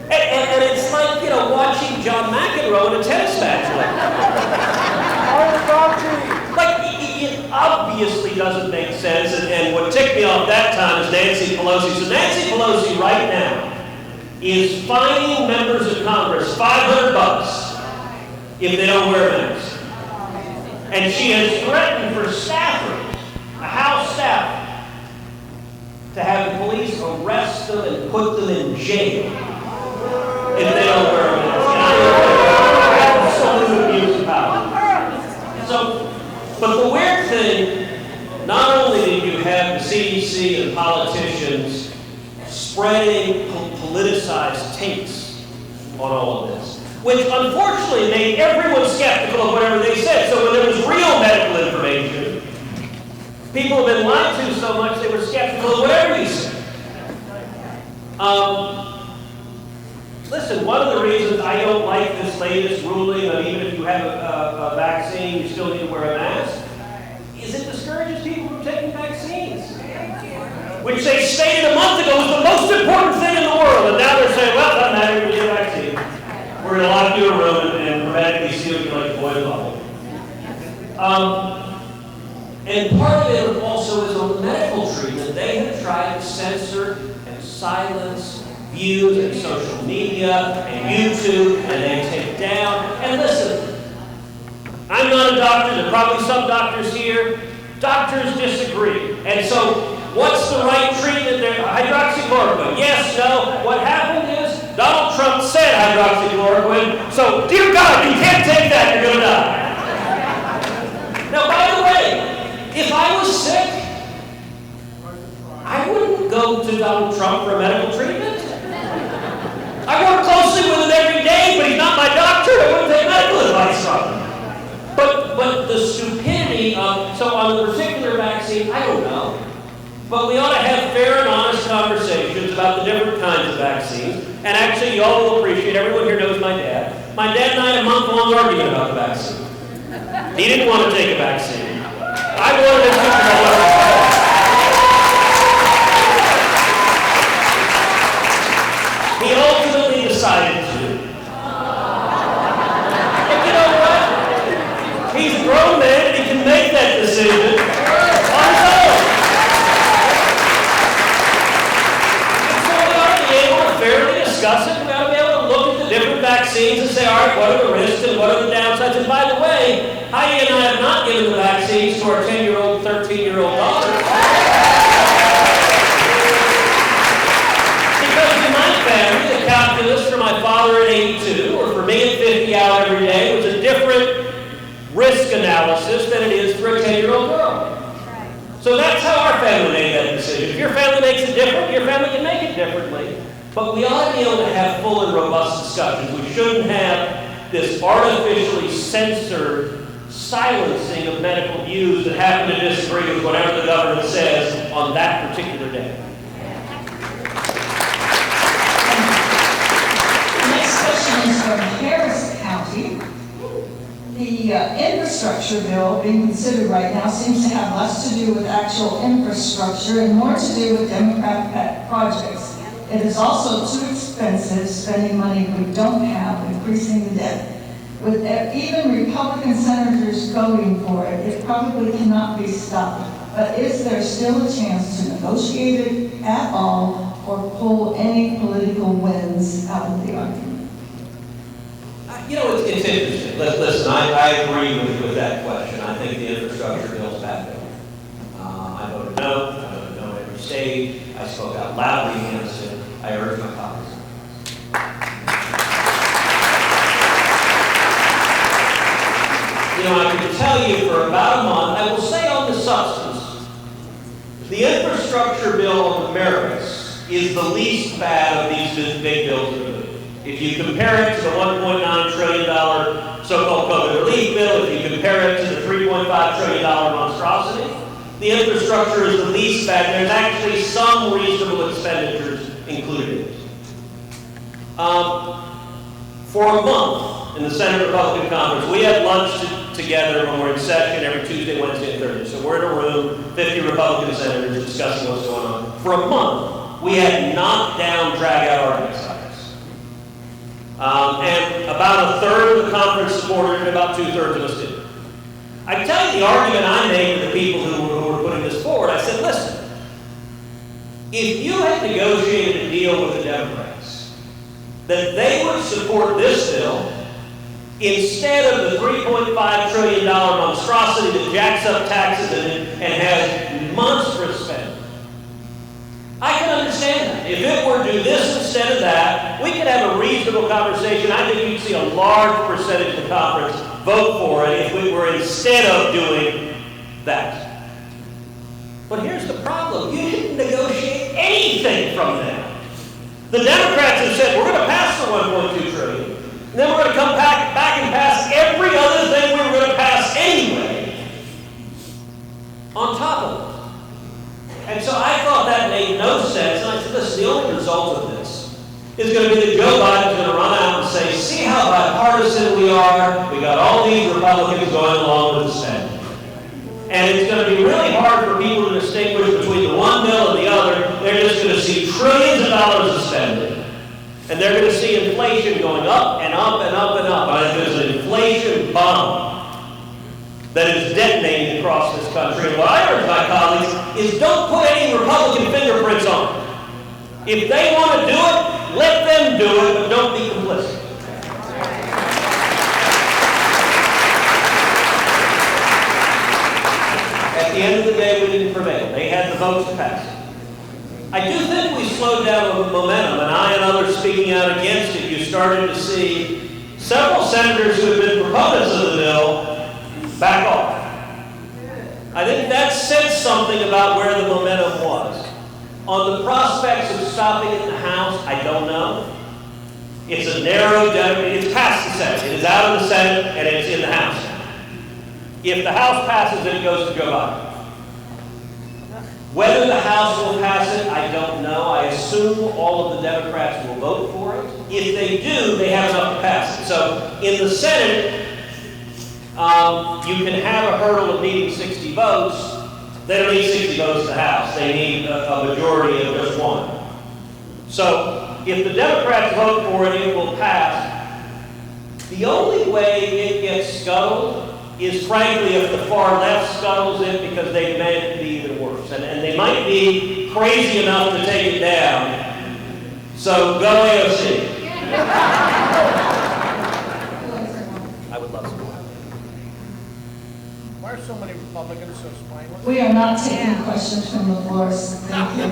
And it's like, you know, watching John McEnroe in a tennis match. Like, it obviously doesn't make sense. And what ticked me off that time is Nancy Pelosi. So Nancy Pelosi right now is fining members of Congress $500 if they don't wear masks. And she has threatened for staffers, a House staffer, to have the police arrest them and put them in jail if they don't wear a mask. Absolute abuse of power. So, but the weird thing, not only did you have the CDC and politicians spreading politicized takes on all of this, which unfortunately made everyone skeptical of whatever they said. So when there was real medical information, people have been lied to so much they were skeptical of whatever you said. Listen, one of the reasons I don't like this latest ruling that even if you have a vaccine, you still need to wear a mask, is it discourages people from taking vaccines. Which they stated a month ago was the most important thing in the world, and now they're saying, well, it doesn't matter, you get a vaccine. We're going to lock you in a room and dramatically seal you like a boy bubble. And part of it also is on medical treatment. They have tried to censor and silence views and social media and YouTube, and they take down. And listen, I'm not a doctor. There are probably some doctors here. Doctors disagree. And so, what's the right treatment there? Hydroxychloroquine. Yes, no. What happened is Donald Trump said hydroxychloroquine. So, dear God, you can't take that. You're going to die. Now, by the way, if I was sick, I wouldn't go to Donald Trump for a medical treatment. But we ought to have fair and honest conversations about the different kinds of vaccines. And actually, you all will appreciate, everyone here knows my dad. My dad and I had a month-long argument about the vaccine. He didn't want to take a vaccine. I wanted him to know. He ultimately decided to. But you know what? He's a grown man and he can make that decision on his own. And so we ought to be able to fairly discuss it. We ought to be able to look at the different vaccines and say, all right, what are the risks and what are the downsides? And by the way, Heidi and I have not given the vaccines to our 10-year-old, 13-year-old daughters. Family, the calculus for my father at 82 or for me at 50 out every day was a different risk analysis than it is for a 10-year-old girl. Right. So that's how our family made that decision. If your family makes it different, your family can make it differently. But we ought to be able to have full and robust discussions. We shouldn't have this artificially censored silencing of medical views that happen to disagree with whatever the government says on that particular day. Is from Harris County. The infrastructure bill being considered right now seems to have less to do with actual infrastructure and more to do with Democrat pet projects. It is also too expensive spending money we don't have, increasing the debt. With even Republican senators voting for it, it probably cannot be stopped. But is there still a chance to negotiate it at all or pull any political wins out of the argument? You know, it's interesting. Listen, I agree with that question. I think the infrastructure bill is bad bill. I voted no. I voted no at every stage. I spoke out loudly against it. I urge my colleagues. You know, I can tell you for about a month, I will say on the substance, the infrastructure bill on the merits is the least bad of these big bills. If you compare it to the $1.9 trillion so-called COVID relief bill, if you compare it to the $3.5 trillion monstrosity, the infrastructure is the least bad. There's actually some reasonable expenditures included in it. For a month in the Senate Republican Conference, we had lunch together when we're in session every Tuesday, Wednesday, and Thursday. So we're in a room, 50 Republican senators discussing what's going on. For a month, we had knockdown, drag-out arguments. And about a third of the conference supported it, about two-thirds of us didn't. I tell you the argument I made to the people who were putting this forward. I said, listen, if you had negotiated a deal with the Democrats that they would support this bill instead of the $3.5 trillion monstrosity that jacks up taxes and has monstrous spending, I can understand that. If it were to do this instead of that, we could have a reasonable conversation. I think you'd see a large percentage of the conference vote for it if we were instead of doing that. But here's the problem. You didn't negotiate anything from them. The Democrats have said, we're going to pass the $1.2 trillion, and then we're going to come back and pass every other thing we were going to pass anyway on top of it. And so I thought that made no sense. And I said, listen, the only result of this is going to be that Joe Biden's going to run out and say, see how bipartisan we are. We got all these Republicans going along with the Senate. And it's going to be really hard for people to distinguish between the one bill and the other. They're just going to see trillions of dollars of spending. And they're going to see inflation going up and up and up and up. And there's an inflation bomb that is detonating across this country. And what I urge my colleagues is don't put any Republican fingerprints on it. If they want to do it, let them do it, but don't be complicit. At the end of the day, we didn't prevail. They had the votes to pass it. I do think we slowed down the momentum, and I and others speaking out against it, you started to see several senators who have been proponents of the bill back off. I think that said something about where the momentum was. On the prospects of stopping it in the House, I don't know. It's a narrow, it's past the Senate. It is out of the Senate, and it's in the House. If the House passes it, it goes to Joe Biden. Whether the House will pass it, I don't know. I assume all of the Democrats will vote for it. If they do, they have enough to pass it. So in the Senate, you can have a hurdle of needing 60 votes. They don't need 60 votes in the House. They need a majority of just one. So if the Democrats vote for it, it will pass. The only way it gets scuttled is, frankly, if the far left scuttles it because they demand it to be even worse. And they might be crazy enough to take it down. So go AOC. I would love some more. Why are so many Republicans so spineless? We are not taking questions from the floor. Thank you.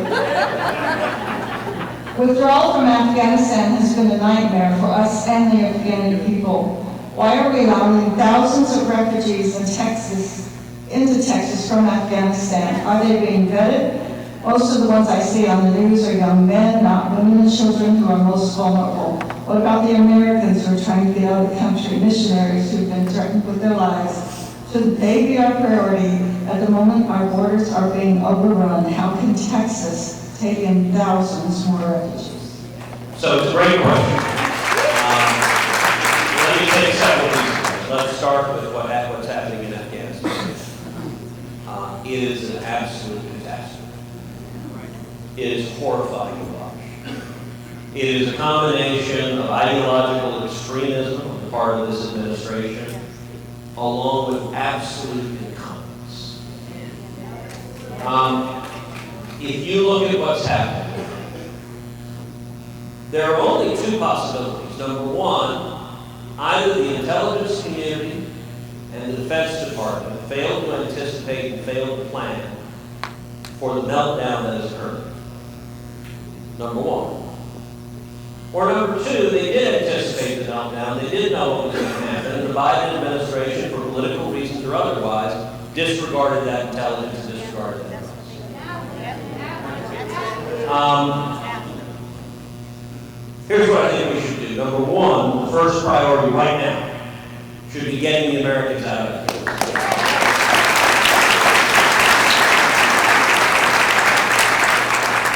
Withdrawal from Afghanistan has been a nightmare for us and the Afghani people. Why are we allowing thousands of refugees into Texas from Afghanistan? Are they being vetted? Most of the ones I see on the news are young men, not women and children, who are most vulnerable. What about the Americans who are trying to get out of the country, missionaries who've been threatened with their lives? Should they be our priority? At the moment, our borders are being overrun. How can Texas take in thousands more refugees? So it's a great question. Let me take several reasons. Let's start with what's happening in Afghanistan. It is an absolute catastrophe. It is horrifying to watch. It is a combination of ideological extremism on the part of this administration, along with absolute incompetence. If you look at what's happening, there are only two possibilities. Number one, either the intelligence community and the Defense Department failed to anticipate and failed to plan for the meltdown that has occurred. Number one. Or number two, they did anticipate the meltdown. They did know what was going to happen. And the Biden administration, for political reasons or otherwise, disregarded that intelligence and disregarded that. Here's what I think we should do. Number one, the first priority right now should be getting the Americans out of it.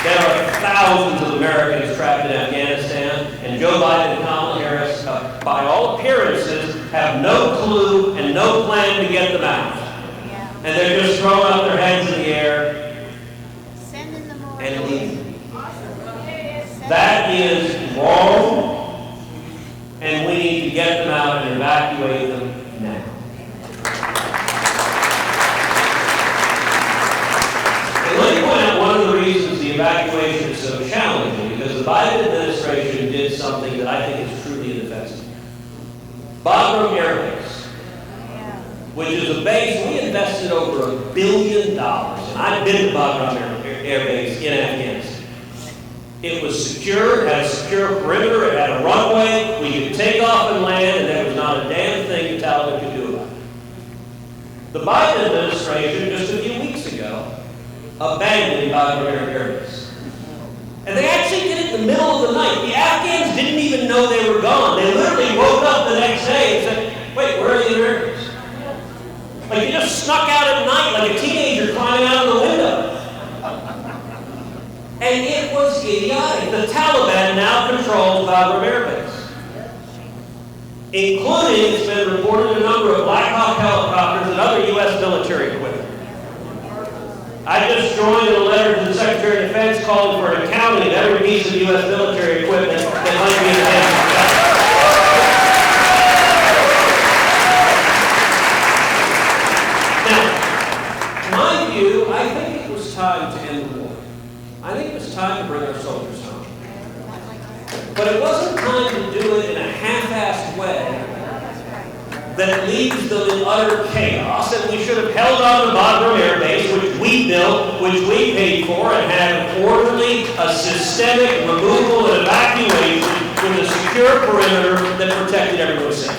There are thousands of Americans trapped in Afghanistan, and Joe Biden and Kamala Harris, by all appearances, have no clue and no plan to get them out. And they're just throwing up their heads in the air and leaving. That is wrong, and we need to get them out and evacuate them now. And let me point out one of the reasons the evacuation is so challenging, because the Biden administration did something that I think is truly indefensible. Bagram Air Base, which is a base, we invested over $1 billion, and I've been to Bagram Air Base in Afghanistan. It was secure, it had a secure perimeter, it had a runway, we could take off and land, and there was not a damn thing the Taliban could do about it. The Biden administration, just a few weeks ago, abandoned Bagram Air Base. And they actually did it in the middle of the night. The Afghans didn't even know they were gone. They literally woke up the next day and said, wait, where are the Americans? Like you just snuck out at night like a teenager climbing out of the window. And it was idiotic. The Taliban now controls Bagram Air Base, including, it's been reported, a number of Black Hawk helicopters and other U.S. military equipment. I just joined a letter to the Secretary of Defense calling for an accounting of every piece of U.S. military equipment that might be in the hands of the Taliban. Now, my view, I think it was time to end the war. I think it was time to bring our soldiers home. But it wasn't time to do it in a half-assed way that leaves them in utter chaos, and we should have held on to Bagram Air Base, which we built, which we paid for, and had an orderly, a systemic removal and evacuation with a secure perimeter that protected everyone safe.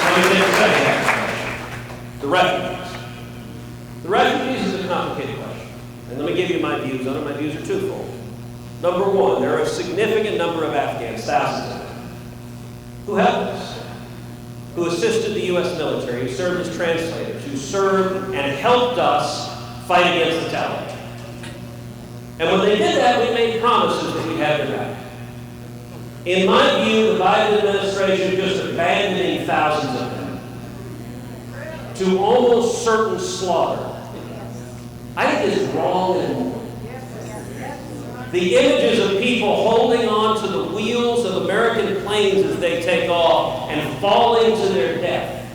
Let me take a second. The refugees. The refugees is a complicated question, and let me give you my views on it. My views are twofold. Number one, there are a significant number of Afghans, thousands of them, who help us. who assisted the U.S. military, who served as translators, who served and helped us fight against the Taliban. And when they did that, we made promises that we'd have their back. In my view, the Biden administration just abandoning thousands of them to almost certain slaughter, I think is wrong and moral. The images of people holding on to the wheels of American planes as they take off and falling to their death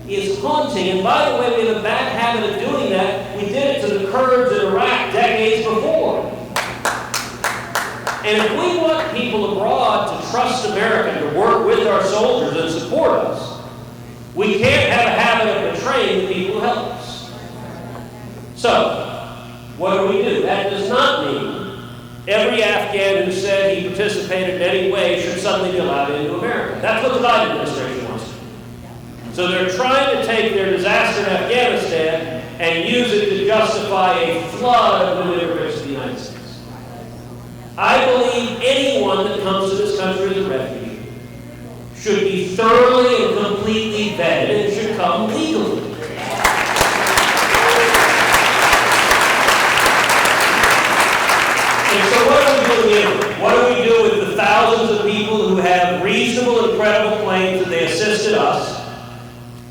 is haunting. And by the way, we have a bad habit of doing that. We did it to the Kurds in Iraq decades before. And if we want people abroad to trust America, to work with our soldiers and support us, we can't have a habit of betraying the people who help us. So, what do? That does not mean every Afghan who said he participated in any way should suddenly be allowed into America. That's what the Biden administration wants to do. So they're trying to take their disaster in Afghanistan and use it to justify a flood of new immigrants to the United States. I believe anyone that comes to this country as a refugee should be thoroughly and completely vetted and should come legally. And so what do we do here? What do we do with the thousands of people who have reasonable and credible claims that they assisted us,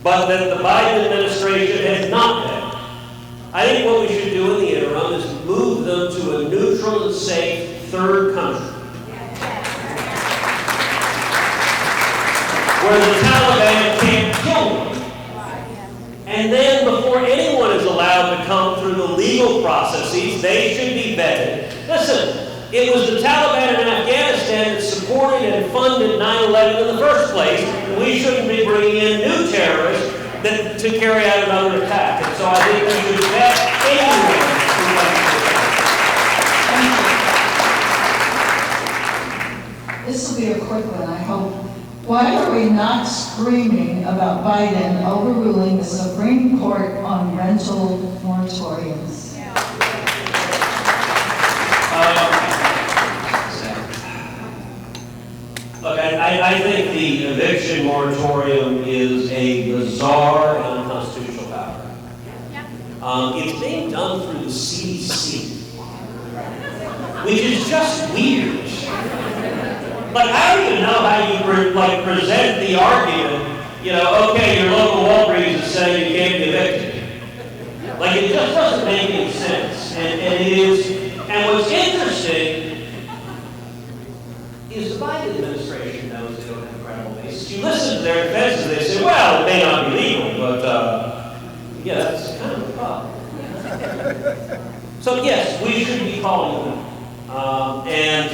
but that the Biden administration has not done? I think what we should do in the interim is move them to a neutral and safe third country, where the Taliban can't kill them. And then before anyone is allowed to come through the legal processes, they should be vetted. Listen, it was the Taliban in Afghanistan that supported and funded 9/11 in the first place. And we shouldn't be bringing in new terrorists to carry out another attack. And so I think we should vet anyone who wants to. This will be a quick one, I hope. Why are we not screaming about Biden overruling the Supreme Court on rental moratoriums? Look, I think the eviction moratorium is a bizarre and unconstitutional power. It's being done through the CDC, which is just weird. Like, I don't even know how you present the argument, okay, your local Walgreens is saying you can't be evicted. Like, it just doesn't make any sense. And what's interesting is the Biden administration knows they don't have a credible basis. You listen to their defenses, they say, well, it may not be legal, but yeah, that's kind of a problem. So yes, we should be calling them. And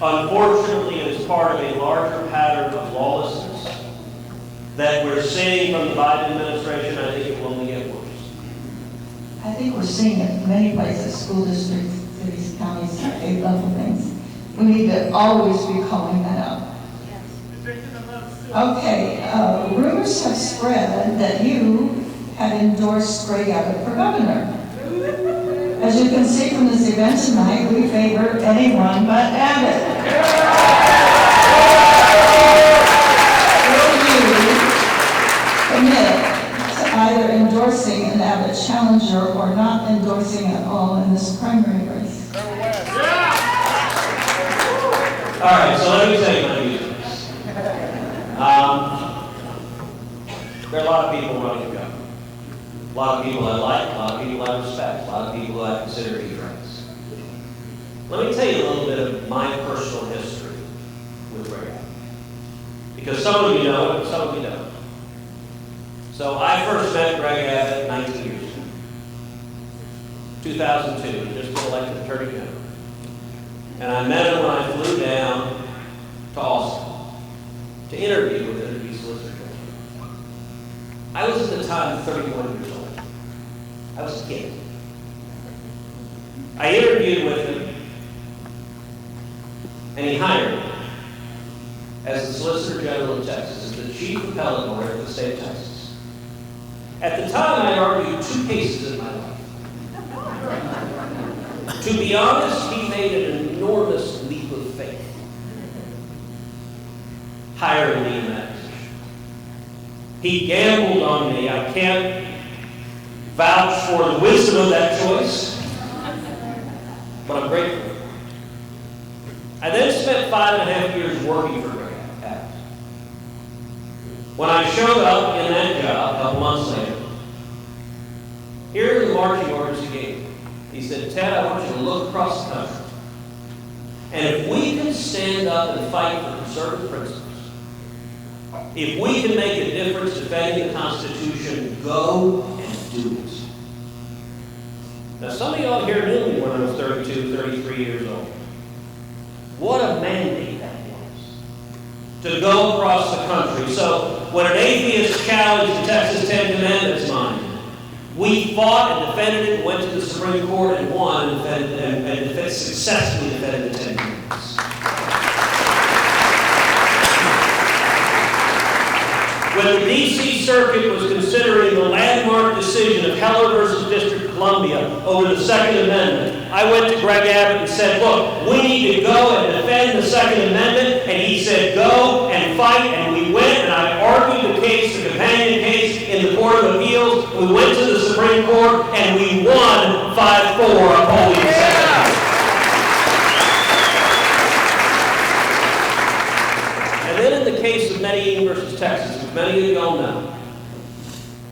unfortunately, it is part of a larger pattern of lawlessness that we're seeing from the Biden administration. I think it will only get worse. I think we're seeing it in many places, school districts, cities, counties, state level things. We need to always be calling that out. Okay, rumors have spread that you had endorsed Greg Abbott for governor. As you can see from this event tonight, we favor anyone but Abbott. Will you commit to either endorsing an Abbott challenger or not endorsing at all in this primary race? All right, so let me tell you my views. There are a lot of people running for governor. A lot of people I like, a lot of people I respect, a lot of people I consider to be friends. Let me tell you a little bit of my personal history with Greg Abbott. Because some of you know it, and some of you don't. So I first met Greg Abbott 19 years ago. 2002, he just got elected Attorney General. And I met him when I flew down to Austin to interview with him to be Solicitor General. I was at the time 31 years old. I was a kid. I interviewed with him, and he hired me as the Solicitor General of Texas, as the Chief Appellate Lawyer of the state of Texas. At the time, I argued 2 cases in my life. To be honest, he made an enormous leap of faith, hiring me in that position. He gambled on me. I can't vouch for the wisdom of that choice, but I'm grateful. I then spent 5.5 years working for Abbott. When I showed up in that job a couple months later, here are the marching orders he gave me. He said, Ted, I want you to look across the country. And if we can stand up and fight for conservative principles, if we can make a difference defending the Constitution, go and do it. Now, some of y'all here knew me when I was 32, 33 years old. What a mandate that was, to go across the country. So when an atheist challenged the Texas 10 Commandments mine, we fought and defended it, went to the Supreme Court and won, and successfully defended the 10 Commandments. When the D.C. Circuit was considering the landmark decision of Heller versus District of Columbia over the Second Amendment, I went to Greg Abbott and said, look, we need to go and defend the Second Amendment. And he said, go and fight. And we went, and I argued the case, the companion case, in the Court of Appeals. We went to the Supreme Court, and we won 5-4, upholding the Second Amendment. And then in the case of Medellin versus Texas, which many of you all know,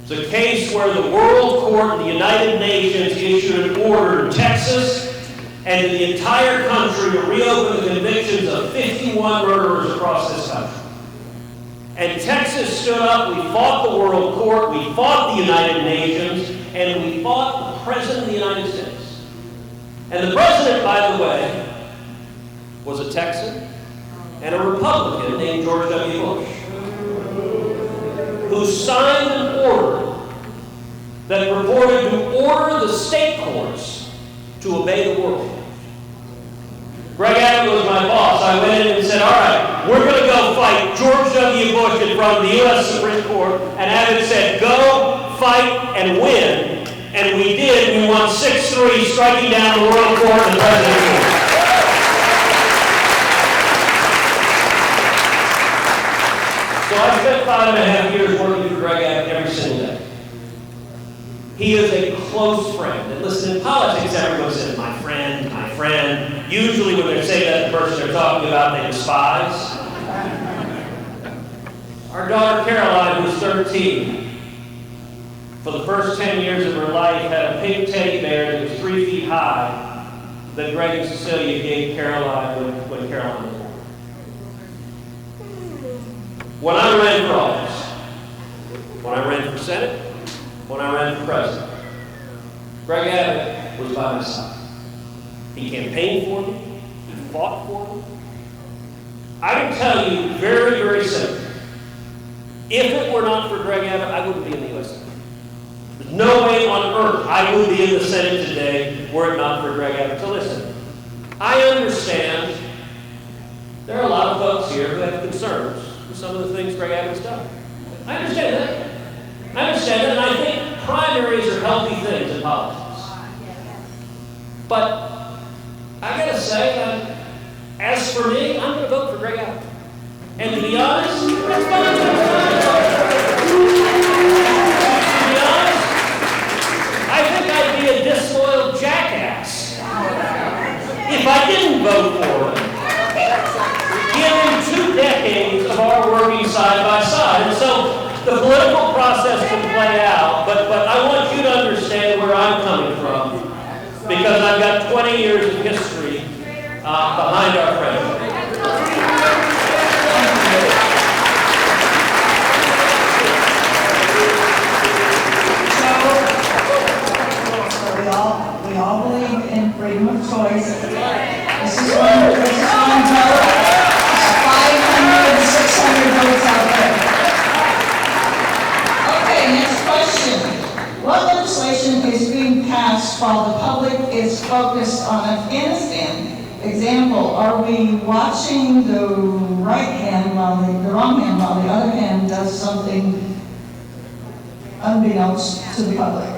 it's a case where the World Court of the United Nations issued an order to Texas and to the entire country to reopen the convictions of 51 murderers across this country. And Texas stood up, we fought the World Court, we fought the United Nations, and we fought the President of the United States. And the President, by the way, was a Texan and a Republican named George W. Bush, who signed an order that purported to order the state courts to obey the world. Greg Abbott was my boss. I went in and said, all right, we're going to go fight George W. Bush in front of the U.S. Supreme Court. And Abbott said, go, fight, and win. And we did. We won 6-3, striking down the World Court and the President. So I spent 5.5 years working for Greg Abbott every single day. He is a close friend. And listen, in politics, everyone says, my friend, my friend. Usually when they say that, the person they're talking about, they despise. Our daughter Caroline, who's 13, for the first 10 years of her life, had a pink teddy bear that was 3 feet high that Greg and Cecilia gave Caroline when Caroline was born. When I ran for office, when I ran for Senate, when I ran for president, Greg Abbott was by my side. He campaigned for me. He fought for me. I can tell you very, very simply, if it were not for Greg Abbott, I wouldn't be in the U.S. Senate. There's no way on earth I would be in the Senate today were it not for Greg Abbott. So listen, I understand there are a lot of folks here who have concerns with some of the things Greg Abbott's done. I understand that. I understand that, and I think primaries are healthy things in politics. But I gotta say, as for me, I'm gonna vote for Greg Abbott. And to be honest, that's fine. To be honest, I think I'd be a disloyal jackass if I didn't vote for him, given 2 decades of our working side by side. And so the political process can play out, but I want you to understand where I'm coming from, because I've got 20 years of history behind our president. So we all believe in freedom of choice. This is one vote. There's 500, 600 votes out there. Okay, next question. What legislation is being passed while the public is focused on Afghanistan? Example, are we watching the right hand while the wrong hand while the other hand does something unbeknownst to the public?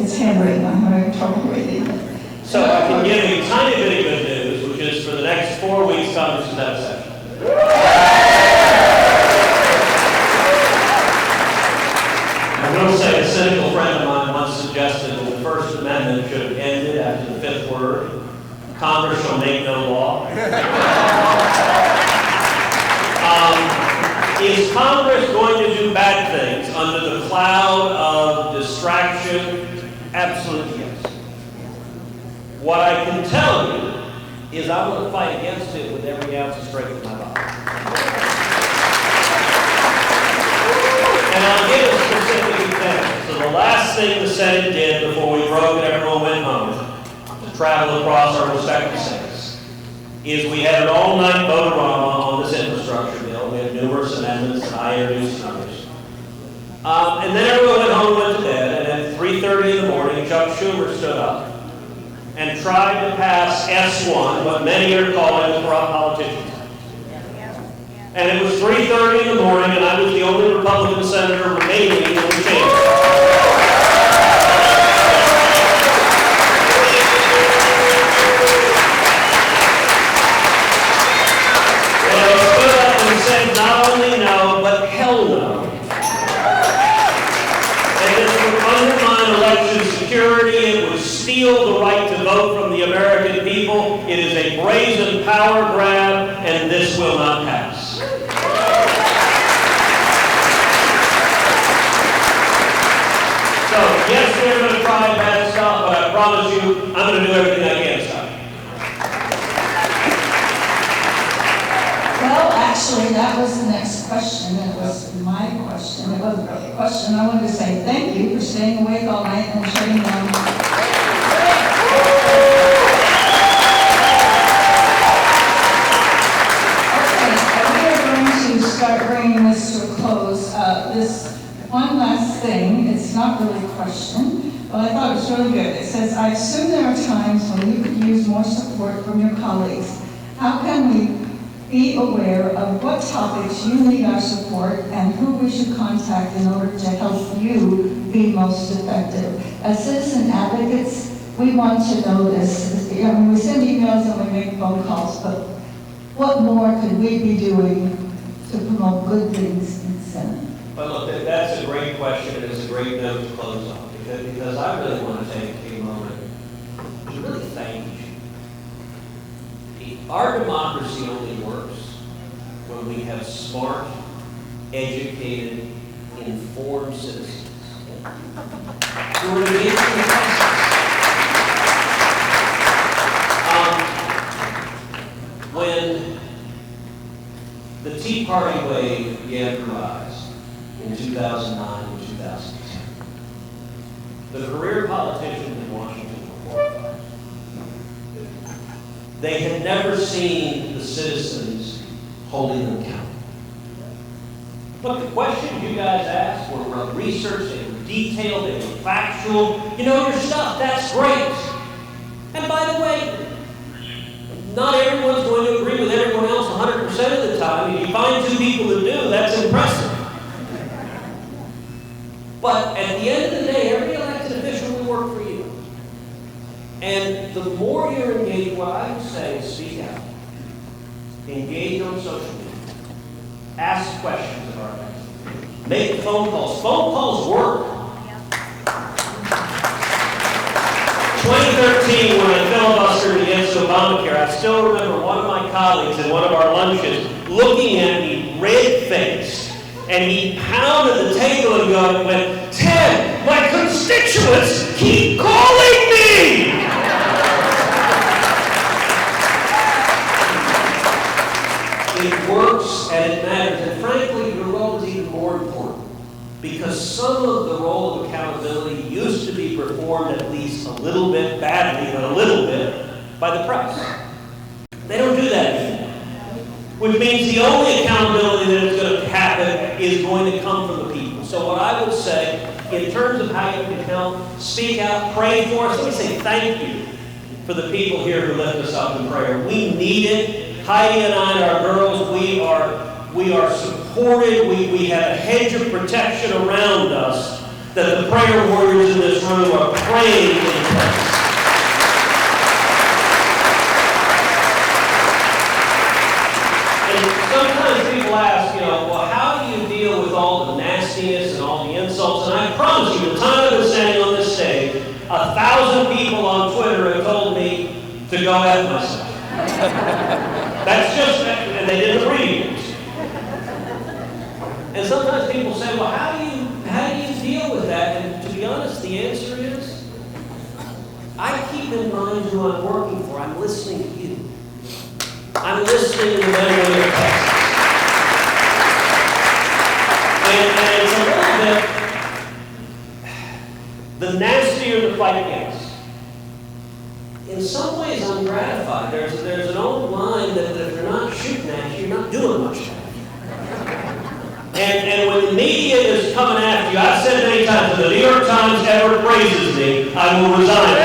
It's handwritten, I'm having trouble reading it. So I can give you a tiny bit of good news, which is for the next 4 weeks, Congress is out of session. fifth word. Congress shall make no law. Is Congress going to do bad things under the cloud of distraction? Absolutely yes. What I can tell you is I'm going to fight against it with every ounce of strength in my body. And I'll give a specific example. So the last thing the Senate did before we broke and everyone went home to travel across our respective states is we had an all-night vote-a-rama on this infrastructure bill. We had numerous amendments that I introduced and others. And then everyone went home and went to bed, and at 3:30 in the morning, Chuck Schumer stood up and tried to pass S1, what many are calling corrupt politicians. And it was 3:30 in the morning, and I was the only Republican senator remaining in the chamber. Said not only no, but hell no. And this would undermine election security. It would steal the right to vote from the American people. It is a brazen power grab, and this will not pass. So, yes, they're going to try bad stuff, but I promise you, I'm going to do everything I can to stop it. Well, actually, that was the next question. It was my question. It wasn't really a question. I wanted to say thank you for staying awake all night and shutting down. Okay, we are going to start bringing this to a close. This one last thing, it's not really a question, but I thought it was really good. It says, I assume there are times when you could use more support from your colleagues. How can we be aware of what topics you need our support and who we should contact in order to help you be most effective? As citizen advocates, we want to know this. I mean, we send emails and we make phone calls, but what more could we be doing to promote good things in the Senate? But look, that's a great question. It's a great note to close on because I really want to take a moment to really thank you. Our democracy only works when we have smart, educated, informed citizens who are engaged in the process. When the Tea Party wave began to rise in 2009 and 2010, the career politicians in Washington were horrified. They had never seen the citizens holding them accountable. Look, the questions you guys asked were researched, they were detailed, they were factual. You know your stuff, that's great. And by the way, not everyone's going to agree with everyone else 100% of the time. If you find two people that do, that's impressive. But at the end of the day, every elected official will work for you. And the more you're engaged, what I would say is speak out. Engage on social media. Ask questions of our elected. Make phone calls. Phone calls work. 2013, when I filibustered against Obamacare, I still remember one of my colleagues at one of our lunches looking at me red-faced, and he pounded the table and went, "Ted, my constituents keep calling me!" It works and it matters, and frankly, your role is even more important because some of the role of accountability used to be performed at least a little bit badly, but a little bit, by the press. They don't do that anymore, which means the only accountability that is going to happen is going to come from the people. So what I would say, in terms of how you can help, speak out, pray for us. Let me say thank you for the people here who lift us up in prayer. We need it. Heidi and I and our girls, we are supported. We have a hedge of protection around us that the prayer warriors in this room are praying in place. And sometimes people ask, well, how do you deal with all the nastiness and all the insults? And I promise you, the time I've been standing on this stage, 1,000 people on Twitter have told me to go at myself. That's just, and they didn't agree. And sometimes people say, well, how do you deal with that? And to be honest, the answer is, I keep in mind who I'm working for. I'm listening to you. I'm listening to the men in your text. And it's a little bit, the nastier the fight gets. In some ways, I'm gratified. There's an old line that if they're not shooting at you, you're not doing much. And when the media is coming after you, I've said many times, if the New York Times ever praises me, I will resign.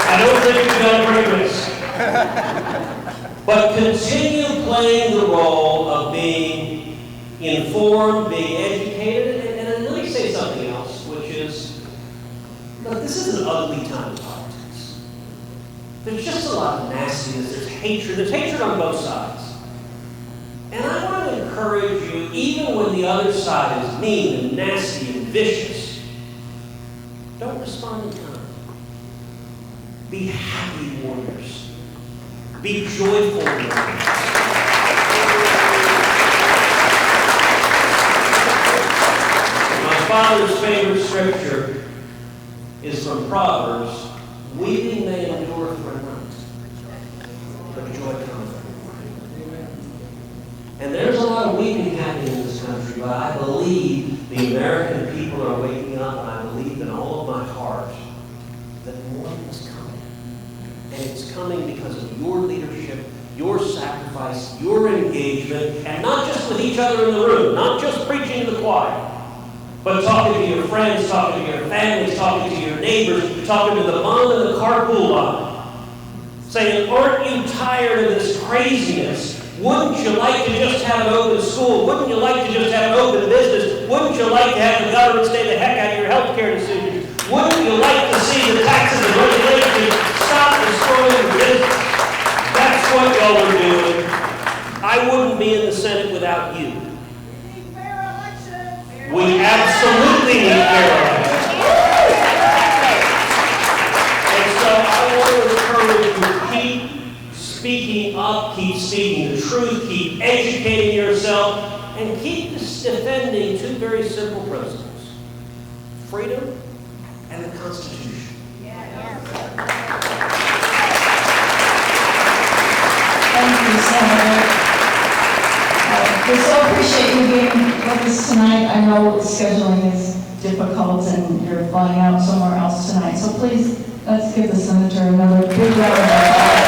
I don't think you've got a great risk. But continue playing the role of being informed, being educated, and let me say something else, which is, look, this is an ugly time in politics. There's just a lot of nastiness, there's hatred on both sides. And I want to encourage you, even when the other side is mean and nasty and vicious, don't respond in kind. Be happy warriors. Be joyful warriors. My father's favorite scripture is from Proverbs. Weeping may endure for a night, but joy comes in the morning. And there's a lot of weeping happening in this country, but I believe the American people are waking up, and I believe in all of my heart that morning is coming. And it's coming because of your leadership, your sacrifice, your engagement, and not just with each other in the room, not just preaching to the choir, but talking to your friends, talking to your families, talking to your neighbors, talking to the mom in the carpool line, saying, aren't you tired of this craziness? Wouldn't you like to just have an open school? Wouldn't you like to just have an open business? Wouldn't you like to have the government stay the heck out of your health care decisions? Wouldn't you like to see the taxes and regulations stop destroying the business? That's what y'all are doing. I wouldn't be in the Senate without you. We need fair elections. We absolutely need fair elections. And so I want to encourage you to keep speaking up, keep speaking the truth, keep educating yourself, and keep defending two very simple principles: freedom and the Constitution. Thank you, Senator. We so appreciate you being with us tonight. I know scheduling is difficult and you're flying out somewhere else tonight, so please, let's give the Senator another big round of applause.